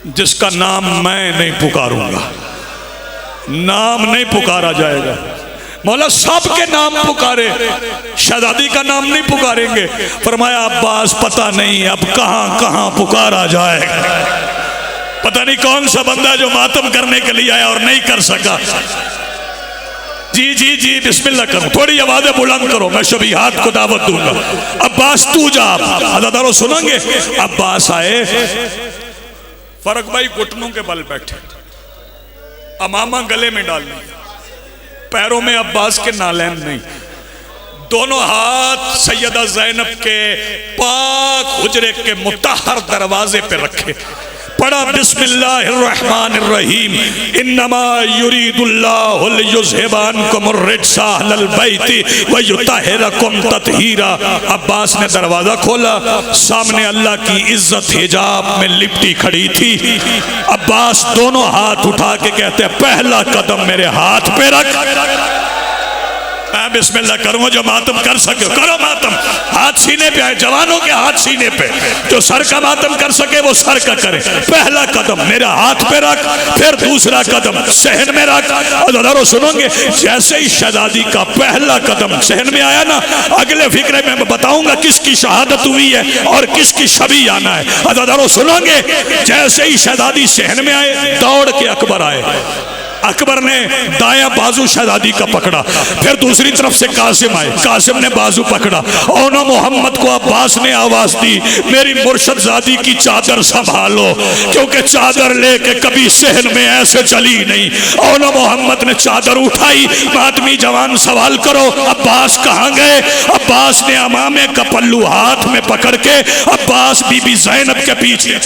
Speaker 1: जिसका नाम मैं नहीं पुकारूंगा। नाम नहीं पुकारा जाएगा। मौला सबके नाम पुकारे, शहजादी का नाम नहीं पुकारेंगे। फरमाया अब्बास पता नहीं अब कहां कहां पुकारा जाएगा। पता नहीं कौन सा बंदा जो मातम करने के लिए आया और नहीं कर सका। जी जी जी बिस्मिल्लाह करो, थोड़ी आवाजें बुलंद करो, मैं शबीहात को दावत दूंगा। अब्बास तू जा। अज़ादारों सुनेंगे, अब्बास आए। फर्क भाई घुटनों के बल बैठे, अमामा गले में डालनी, पैरों में अब्बास के नालैन नहीं, दोनों हाथ सैयदा ज़ैनब के पाक हुजरे के मुतहर दरवाजे पे रखे। पढ़ा बिस्मिल्लाहिर्रहमानिर्रहीम, इन्नमा युरीदुल्लाहु लियुज़हिबा अन्कुमुर रिज्सा अहलल बैति व युतहिरकुम तत्हीरा। अब्बास ने दरवाजा खोला, सामने अल्लाह की इज्जत हिजाब में लिपटी खड़ी थी। अब्बास दोनों हाथ उठा के कहते पहला कदम मेरे हाथ पे रख। मैं बिस्मिल्लाह करूंगा, जो मातम कर सके करो मातम। हाथ सीने पे आए, जवानों के हाथ सीने पे, जो सर का मातम कर सके वो सर का करे। पहला कदम मेरा हाथ पे रख, फिर दूसरा कदम सहन में रख। और सुनोगे, जैसे ही शहजादी का पहला कदम सहन में आया ना, अगले फिक्रे में बताऊंगा किसकी शहादत हुई है और किसकी शबी आना है। अदादारों सुनोगे, जैसे ही शहजादी सहन में आए, दौड़ के अकबर आए। अकबर ने दायां बाजू शहजादी का पकड़ा, फिर दूसरी तरफ से कासिम आए, कासिम ने बाजू पकड़ा। ओना मोहम्मद को अब्बास ने आवाज दी, मेरी मुर्शदजादी की चादर संभालो, क्योंकि चादर लेके कभी सहन में ऐसे चली नहीं। ओना मोहम्मद ने चादर उठाई, आदमी जवान सवाल करो अब्बास कहाँ गए। अब्बास ने अमामे का पल्लू हाथ में पकड़ के अब्बास बीबी ज़ैनब के पीछे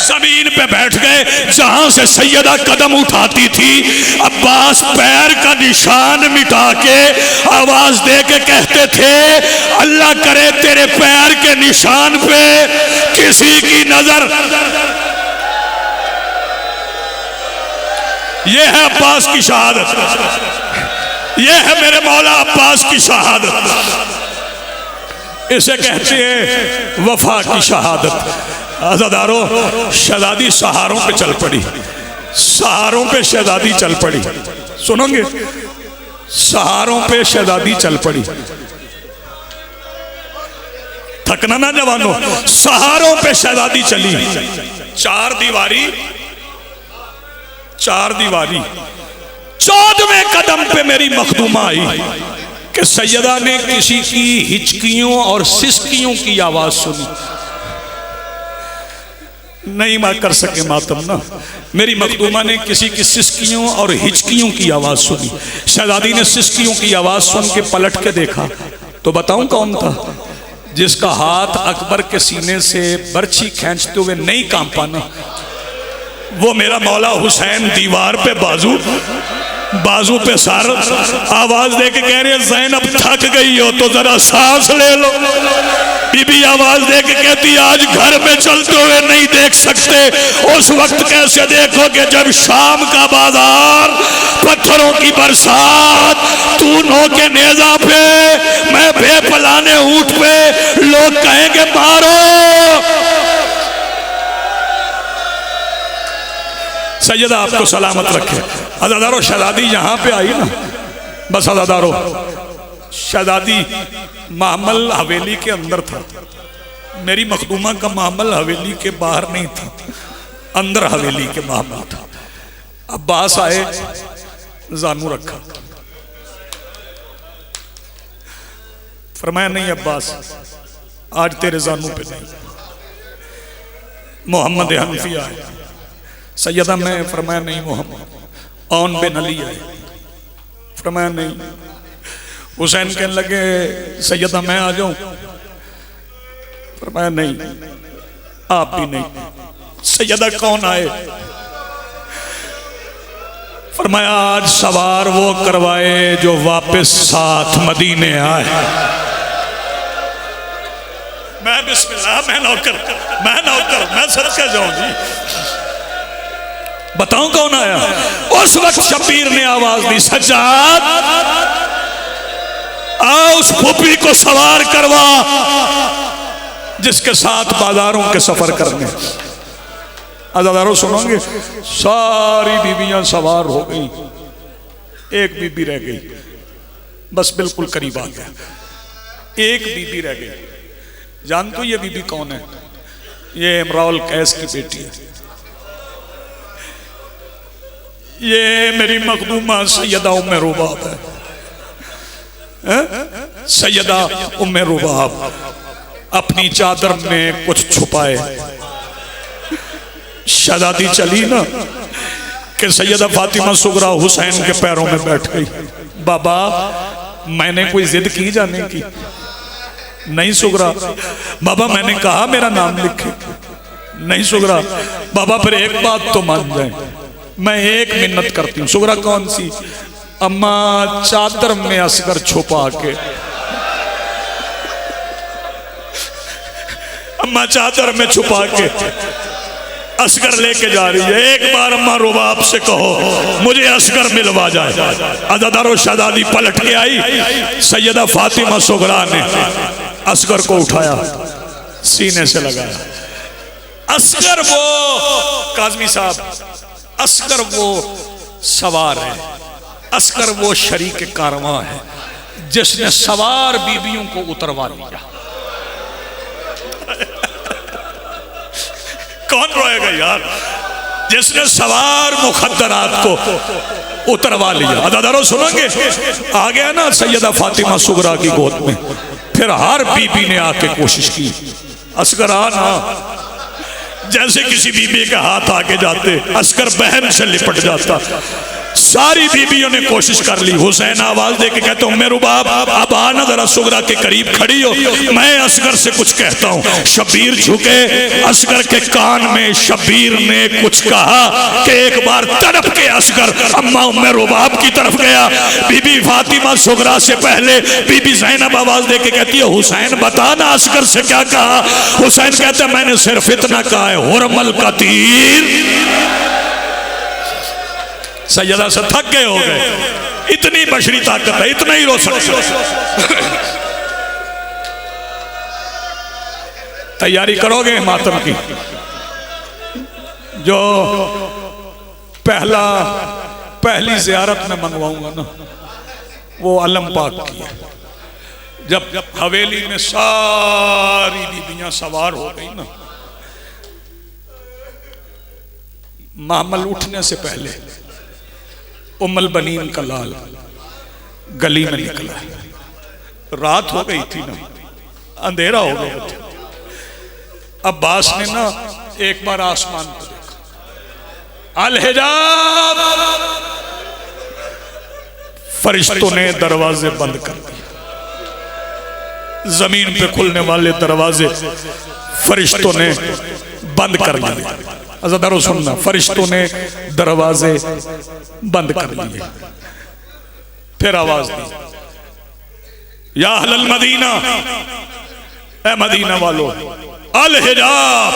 Speaker 1: जमीन पे बैठ गए, जहां से सैयदा कदम उठाती थी। अब्बास पैर का निशान मिटा के आवाज दे के कहते थे, अल्लाह करे तेरे पैर के निशान पे किसी की नजर। यह है अब्बास की शहादत, यह है मेरे मौला अब्बास की शहादत। इसे कहते हैं वफा की शहादत। आज़ादारों, शहजादी सहारों पे चल पड़ी, सहारों पे शहजादी चल पड़ी। सुनोगे, सहारों पे शहजादी चल पड़ी। थकना ना जवानों, सहारों पे शहजादी चली। चार दीवारी 14वें कदम पे मेरी मखदूमा आई कि सैयदा ने किसी की हिचकियों और सिसकियों की आवाज सुनी। नहीं मैं कर सके मातम ना, मेरी मखदूमा ने किसी की सिसकियों और हिचकियों की आवाज सुनी। शहजादी ने सिसकियों की आवाज सुन के पलट के देखा तो बताऊं कौन था? जिसका हाथ अकबर के सीने से बर्छी खींचते हुए नहीं काम पाना, वो मेरा मौला हुसैन दीवार पे बाजू पे सर, आवाज दे के कह रहे ज़ैनब थक गई हो तो जरा सांस ले लो। बीबी आवाज दे के कहती आज घर में चलते हुए नहीं देख सकते। उस वक्त कैसे देखोगे जब शाम का बाजार, पत्थरों की बरसात, तूनों के नेजा पे, मैं बेपलाने ऊंट पे, लोग कहेंगे मारो। सैयदा आपको सलामत रखे। अज़ादारों, शहजादी यहाँ पे आई ना, बस अज़ादारों, शहजादी महमल हवेली के अंदर था, मेरी मखदूमा का महमल हवेली के बाहर नहीं था। अंदर हवेली के मामला था। अब्बास आए, जानू रखा, फरमाया नहीं अब्बास आज तेरे जानू पे नहीं। मोहम्मद हनफी आए, सैयदा मैं, फरमाया नहीं मोहम्मद। औन बिन अली आए, फरमाया नहीं। हुसैन कहने लगे सैयदा मैं आ जाऊं, फरमाया नहीं आप भी नहीं। सैयदा कौन आए, फरमाया आज सवार वो करवाए जो वापस साथ मदीने आए। मैं बिस्मिल्लाह, मैं नौकर, मैं सदका जाऊं जी। बताऊं कौन आया? उस वक्त शब्बीर ने आवाज दी, सज्जाद आओ उस फूफी को सवार करवा जिसके साथ बाजारों के सफर करने। आजादारों सुनोगे, सारी बीबियां सवार हो गई, एक बीबी रह गई, बस बिल्कुल करीब आ गया। एक बीबी रह गई। जानते हो ये बीबी कौन है? ये इमराउल कैस की बेटी है। ये मेरी मखदूमा सैयदा उम्मे रुबाब है। सैयदा उम्मे रुबाब अपनी चादर में कुछ छुपाए, शहजादी चली ना कि सैयदा फातिमा सुगरा हुसैन के पैरों में बैठ गई। बाबा मैंने कोई जिद की जाने की? नहीं सुगरा। बाबा मैंने कहा मेरा नाम लिखे? नहीं सुगरा। बाबा फिर एक बात तो मान जाए, मैं एक मिन्नत करती हूँ। सुगरा कौन सी? अम्मा चादर में असगर छुपा के, अम्मा चादर में छुपा के असगर लेके जा रही है। एक बार अम्मा रुबाब से कहो मुझे असगर मिलवा जाए। अज़ादारो शहजादी पलट के आई, सैयदा फातिमा सुगरा ने असगर को उठाया, सीने से लगाया। असगर वो काज़मी साहब, असगर वो सवार है, असगर वो शरीक कारवां है जिसने सवार बीबियों को उतरवा लिया। कौन रोएगा यार? जिसने सवार मुखद्दरात को उतरवा लिया। अदादारों सुनेंगे, आ गया ना सैयदा फातिमा सुगरा की गोद में। फिर हर बीबी ने आके कोशिश की, असगर आना। जैसे किसी बीबी के हाथ आके जाते, असगर बहन से लिपट जाता। सारी बीबियों ने कोशिश कर ली। हुसैन आवाज दे के कहते उम्मे रुबाब अब आना जरा सुगरा के करीब खड़ी हो, मैं असगर से कुछ कहता हूँ। शब्बीर झुके, असगर के कान में शब्बीर ने कुछ कहा कि एक बार तड़प के असगर अम्मा उम्मे रुबाब की तरफ गया। बीबी फातिमा सुगरा से पहले बीबी ज़ैनब आवाज दे के कहती है हुसैन बताना असगर से क्या कहा? हुसैन कहते मैंने सिर्फ इतना कहा है, हुरमल का तीर। सैयदा से थक गए हो गए, इतनी बशरी ताकत है, इतना ही रो सकते। तैयारी करोगे मातम की? जो पहली ज़ियारत में मंगवाऊंगा ना, वो अलम पाक की है। जब हवेली में सारी बीबियां सवार हो गई ना, मामल उठने से पहले उम्मुल बनीन का लाल गली में निकला। रात हो गई थी ना, अंधेरा हो गया था। अब्बास ने ना एक बार आसमान को देखा, अल हिजाब, फरिश्तों ने दरवाजे बंद कर दिए। जमीन पे खुलने वाले दरवाजे फरिश्तों ने बंद कर दिए। अज़ादारो सुनना, फरिश्तों ने दरवाजे बंद कर लिए। फिर आवाज दी, या अहलल मदीना, ए मदीना वालो, अल हिजाब,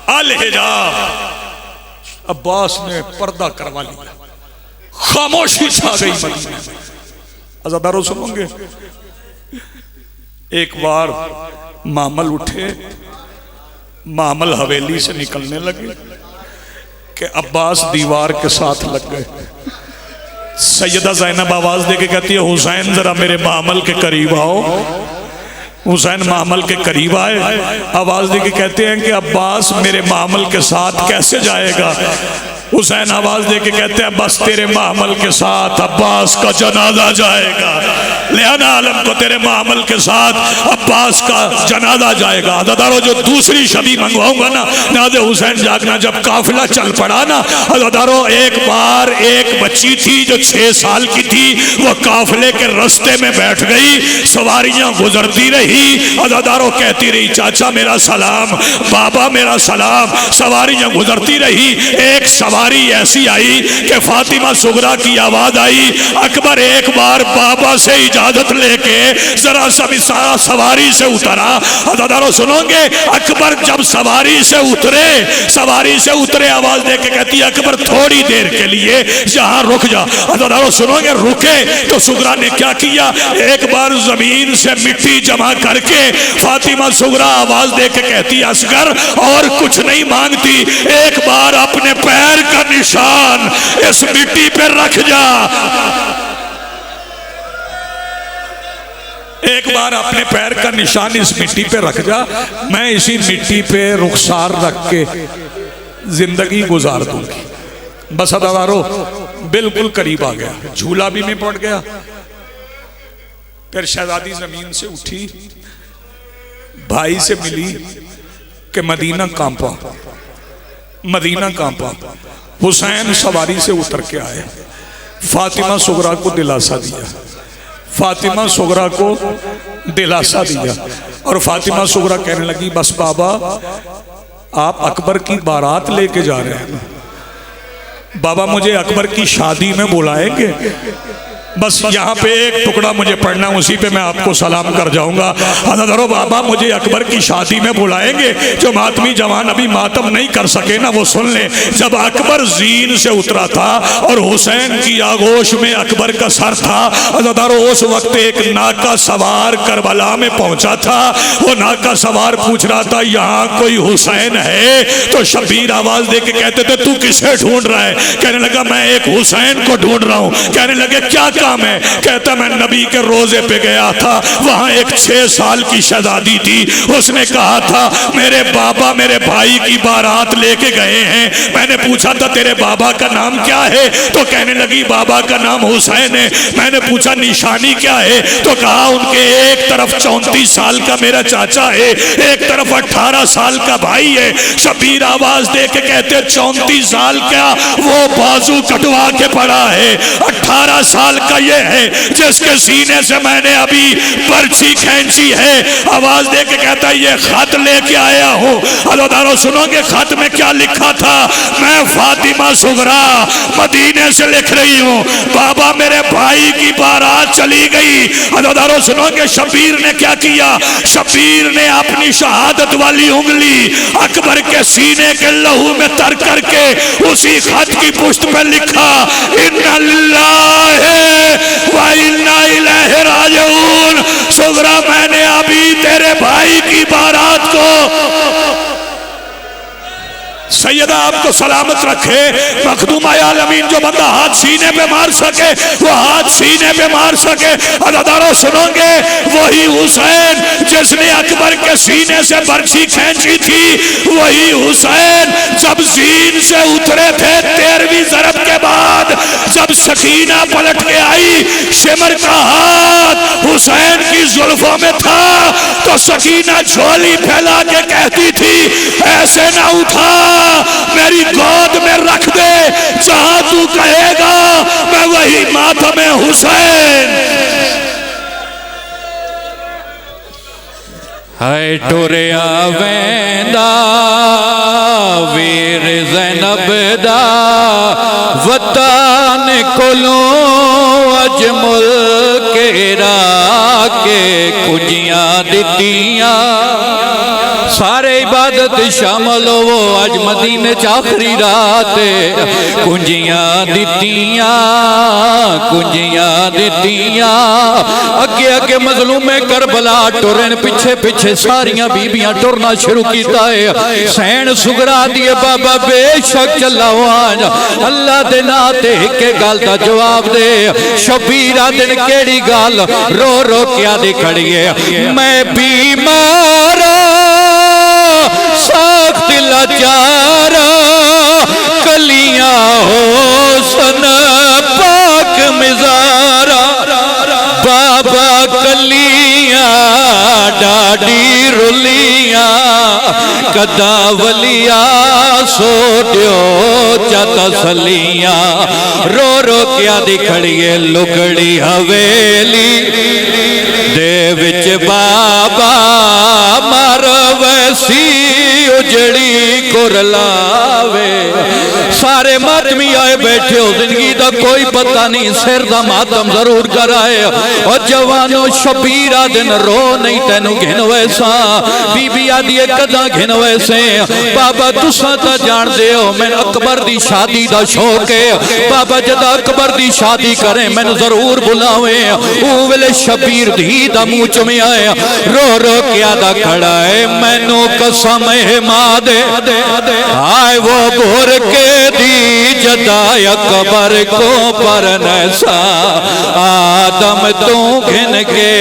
Speaker 1: अल हिजाब। अब्बास ने पर्दा करवा लिया, खामोशी छा गई मदीना में। अज़ादारो सुनोगे, एक बार मामल उठे, मामल हवेली से निकलने लगे कि अब्बास दीवार के साथ लग गए। सैयदा ज़ैनब आवाज दे के कहती है हुसैन जरा मेरे मामल के करीब आओ। हुसैन मामल के करीब आए, आवाज दे के कहते हैं कि अब्बास मेरे मामल के साथ कैसे जाएगा। हुसैन आवाज दे के कहते हैं बस तेरे मामल के साथ अब्बास का जनाजा जाएगा, लिहाना आलम को तेरे मामल के साथ अब्बास का जनाजा जाएगा। अदादारो जो दूसरी शबी मंगवाऊंगा ना नादे हुसैन जागना, जब काफिला चल पड़ा ना अदादारो, एक बार एक बच्ची थी जो 6 साल की थी, वो काफिले के रास्ते में बैठ गई, सवारियां गुजरती रही, अदादारो कहती रही चाचा मेरा सलाम, बाबा मेरा सलाम, सवारियां गुजरती रही। एक सवारी ऐसी आई कि फातिमा सुगरा की आवाज आई, अकबर एक बार बाबा से इजाजत लेके जरा सवारी से उतरा। अदादारो सुनोगे, अकबर जब सवारी से उतरे आवाज दे के कहती है अकबर थोड़ी देर के लिए जहां रुक जा। अदादारो सुनोगे, रुके तो सुगरा ने क्या किया, एक बार जमीन से मिट्टी जमा करके फातिमा सुगरा आवाज दे के कहती असगर और कुछ नहीं मांगती, एक बार अपने पैर का निशान इस मिट्टी पे रख जा, एक बार अपने पैर का निशान इस मिट्टी पे रख जा, मैं इसी मिट्टी पे रुखसार रख के जिंदगी गुजार दूंगी। बस अदादारो बिल्कुल करीब आ गया, झूला भी में पड़ गया। फिर शहजादी जमीन से उठी, भाई से मिली कि मदीना कांपा, मदीना कांपा। हुसैन सवारी से उतर के आए, फातिमा सुगरा को दिलासा दिया, फातिमा सुगरा को दिलासा दिया और फातिमा सुगरा कहने लगी बस बाबा आप अकबर की बारात लेके जा रहे हैं, बाबा मुझे अकबर की शादी में बुलाएंगे, बस यहाँ पे एक टुकड़ा मुझे पढ़ना, उसी पे मैं आपको सलाम कर जाऊंगा। अदादारो बाबा मुझे अकबर की शादी में बुलाएंगे, जो मातमी जवान अभी मातम नहीं कर सके ना वो सुन ले। जब अकबर जीन से उतरा था और हुसैन की आगोश में अकबर का सर था, अदादारो उस वक्त एक नाका सवार करबला में पहुंचा था, वो नाका सवार पूछ रहा था यहाँ कोई हुसैन है, तो शबीर आवाज दे के कहते थे तू किसे ढूंढ रहा है, कहने लगा मैं एक हुसैन को ढूंढ रहा हूँ। कहने लगे क्या काम है, कहता मैं नबी के रोजे पे गया था, वहां एक 6 साल की शहजादी थी, उसने कहा था मेरे बाबा मेरे भाई की बारात लेके गए हैं, मैंने पूछा था तेरे बाबा का नाम क्या है, तो कहने लगी बाबा का नाम हुसैन है। मैंने पूछा निशानी क्या है, तो कहा उनके एक तरफ 34 साल का मेरा चाचा है, एक तरफ 18 साल का भाई है। शबीर आवाज दे के कहते 34 साल का वो बाजू कटवा के पड़ा है, 18 साल का ये है जिसके सीने से मैंने अभी पर्ची खींची है। आवाज दे के कहता है ये खत लेके आया हूँ। अदादारो सुनोगे खत में क्या लिखा था, मैं फातिमा सुगरा मदीने से लिख रही हूँ, बाबा मेरे भाई की बारात चली गई। अदादारो सुनोगे शबीर ने क्या किया, शबीर ने अपनी शहादत वाली उंगली अकबर के सीने के लहू में तर करके उसी खत की पुष्ट पे लिखा इन्ना लिल्लाहि व इन्ना इलैहि राजिऊन। सुगरा मैंने अभी तेरे भाई की बारात को, सैयदा आपको सलामत रखे, मखदूम आलमीन जो बंदा हाथ सीने पे मार सके वो हाथ सीने पे मार सके। अदादारो सुनोगे वही हुसैन जिसने अकबर के सीने से बर्छी खींची थी, वही हुसैन जब जीन से उतरे थे 13वीं ज़रब के बाद, जब सकीना पलट के आई, शिमर का हाथ हुसैन की जुल्फों में था, तो सकीना झोली फैला के कहती थी ऐसे ना उठा, मेरी गोद में रख दे, जहां तू कहेगा मैं वही मातम हुसैन।
Speaker 2: है टुरिया वेंदा वीर ज़ैनब दा वतन कोलों अज मुल्क के कुजियां दित्तियां, सारे इबादत शामिल हो। अज मदीने च आखिरी रात कुंजियां दित्तियां अगे अगे मजलूमे करबला टुरन पिछे पिछे सारियां बीबियां टुरना शुरू किया है। सैन सुगरा दिए बाबा बेशक चलावान अल्लाह दे नां ते एक गल दा जवाब दे। शबीरा दिन केड़ी गल रो रो क्या दी खड़ी है। मैं बीमार सख्त लाचारा कलियां हो सन पाक मिजारा बाबा कलियां डाडी रुलियां कदा वलिया सो दियो तसलियां रो रो क्या दी खड़ी है। लुगड़ी हवेली दे विच बाबा मर वैसी उजड़ी कुरलावे। सारे मातमी आए बैठे हो जिंदगी दा कोई पता नहीं सिर दा मातम जरूर कराए। और जवानो शबीरा दिन रो नहीं तेनू घिन वैसा बीबी आदि कदा घिन वैसे। बाबा तुसा तो जान दे हो मैं अकबर दी शादी दा शौक है। बाबा जदा अकबर दी शादी करे मैनू जरूर बुलावे। ऊ वेले शबीर धी दा मुंह चुमे आए रो रो क्या दा खड़ा है। मैनू कसम है मां दे आए वो भोर के दी जदा अकबर को पर नसा आदम तू घिन के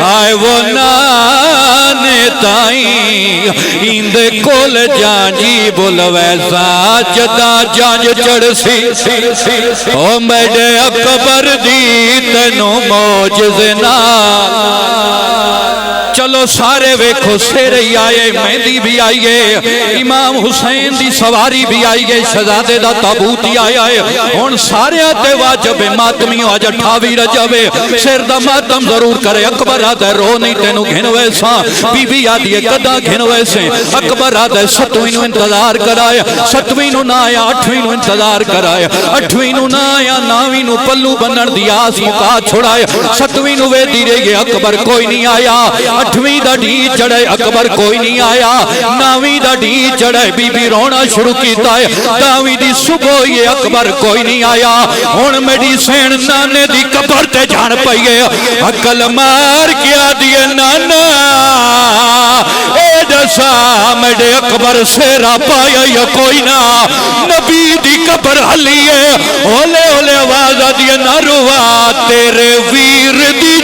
Speaker 2: आए वो नाने ताई इंद कोल जांजी बुल वैसा जदा जांज चढ़सी ओ मेरे अकबर दी तेनू मौजज़े नाल। चलो सारे वेखो सेरे ही आए मेहंदी भी आई है इमाम हुसैन दी सवारी भी आई है शहजादे दा ताबूत ही आया है। हुण सारे ते वाजिब मातमी अज 28 रजब सिर दा मातम जरूर करे। अकबर आदा रो नहीं तेनू घिन वैसा बीबी आदी कदा घिन वैसे। अकबर आदा 7वीं नू इंतजार कराया 7वीं नू ना आया 8वीं नू इंतजार कराया 8वीं नू ना आया 9वीं नू पल्लू बनण दी आस मुका छुड़ाया 7वीं नू वेदी रह गए अकबर कोई नहीं आया 8वीं दा ढी चढ़े अकबर कोई नहीं आया 9वीं दा ढी चढ़े बीबी रोना शुरू किया है 10वीं दी सुबह ये अकबर कोई नहीं आया। हुण मेरी सैन नाने दी कबर ते जान पई है अकल मार क्या दिए नाना ए दसा मेरे अकबर सेरा पाया या कोई ना नबी दी कबर हली है ओले ओले आवाज आदि ना रुवा तेरे वीर दी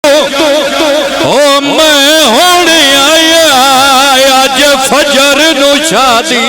Speaker 2: ओ मैं होने आया आज फजर नु शादी।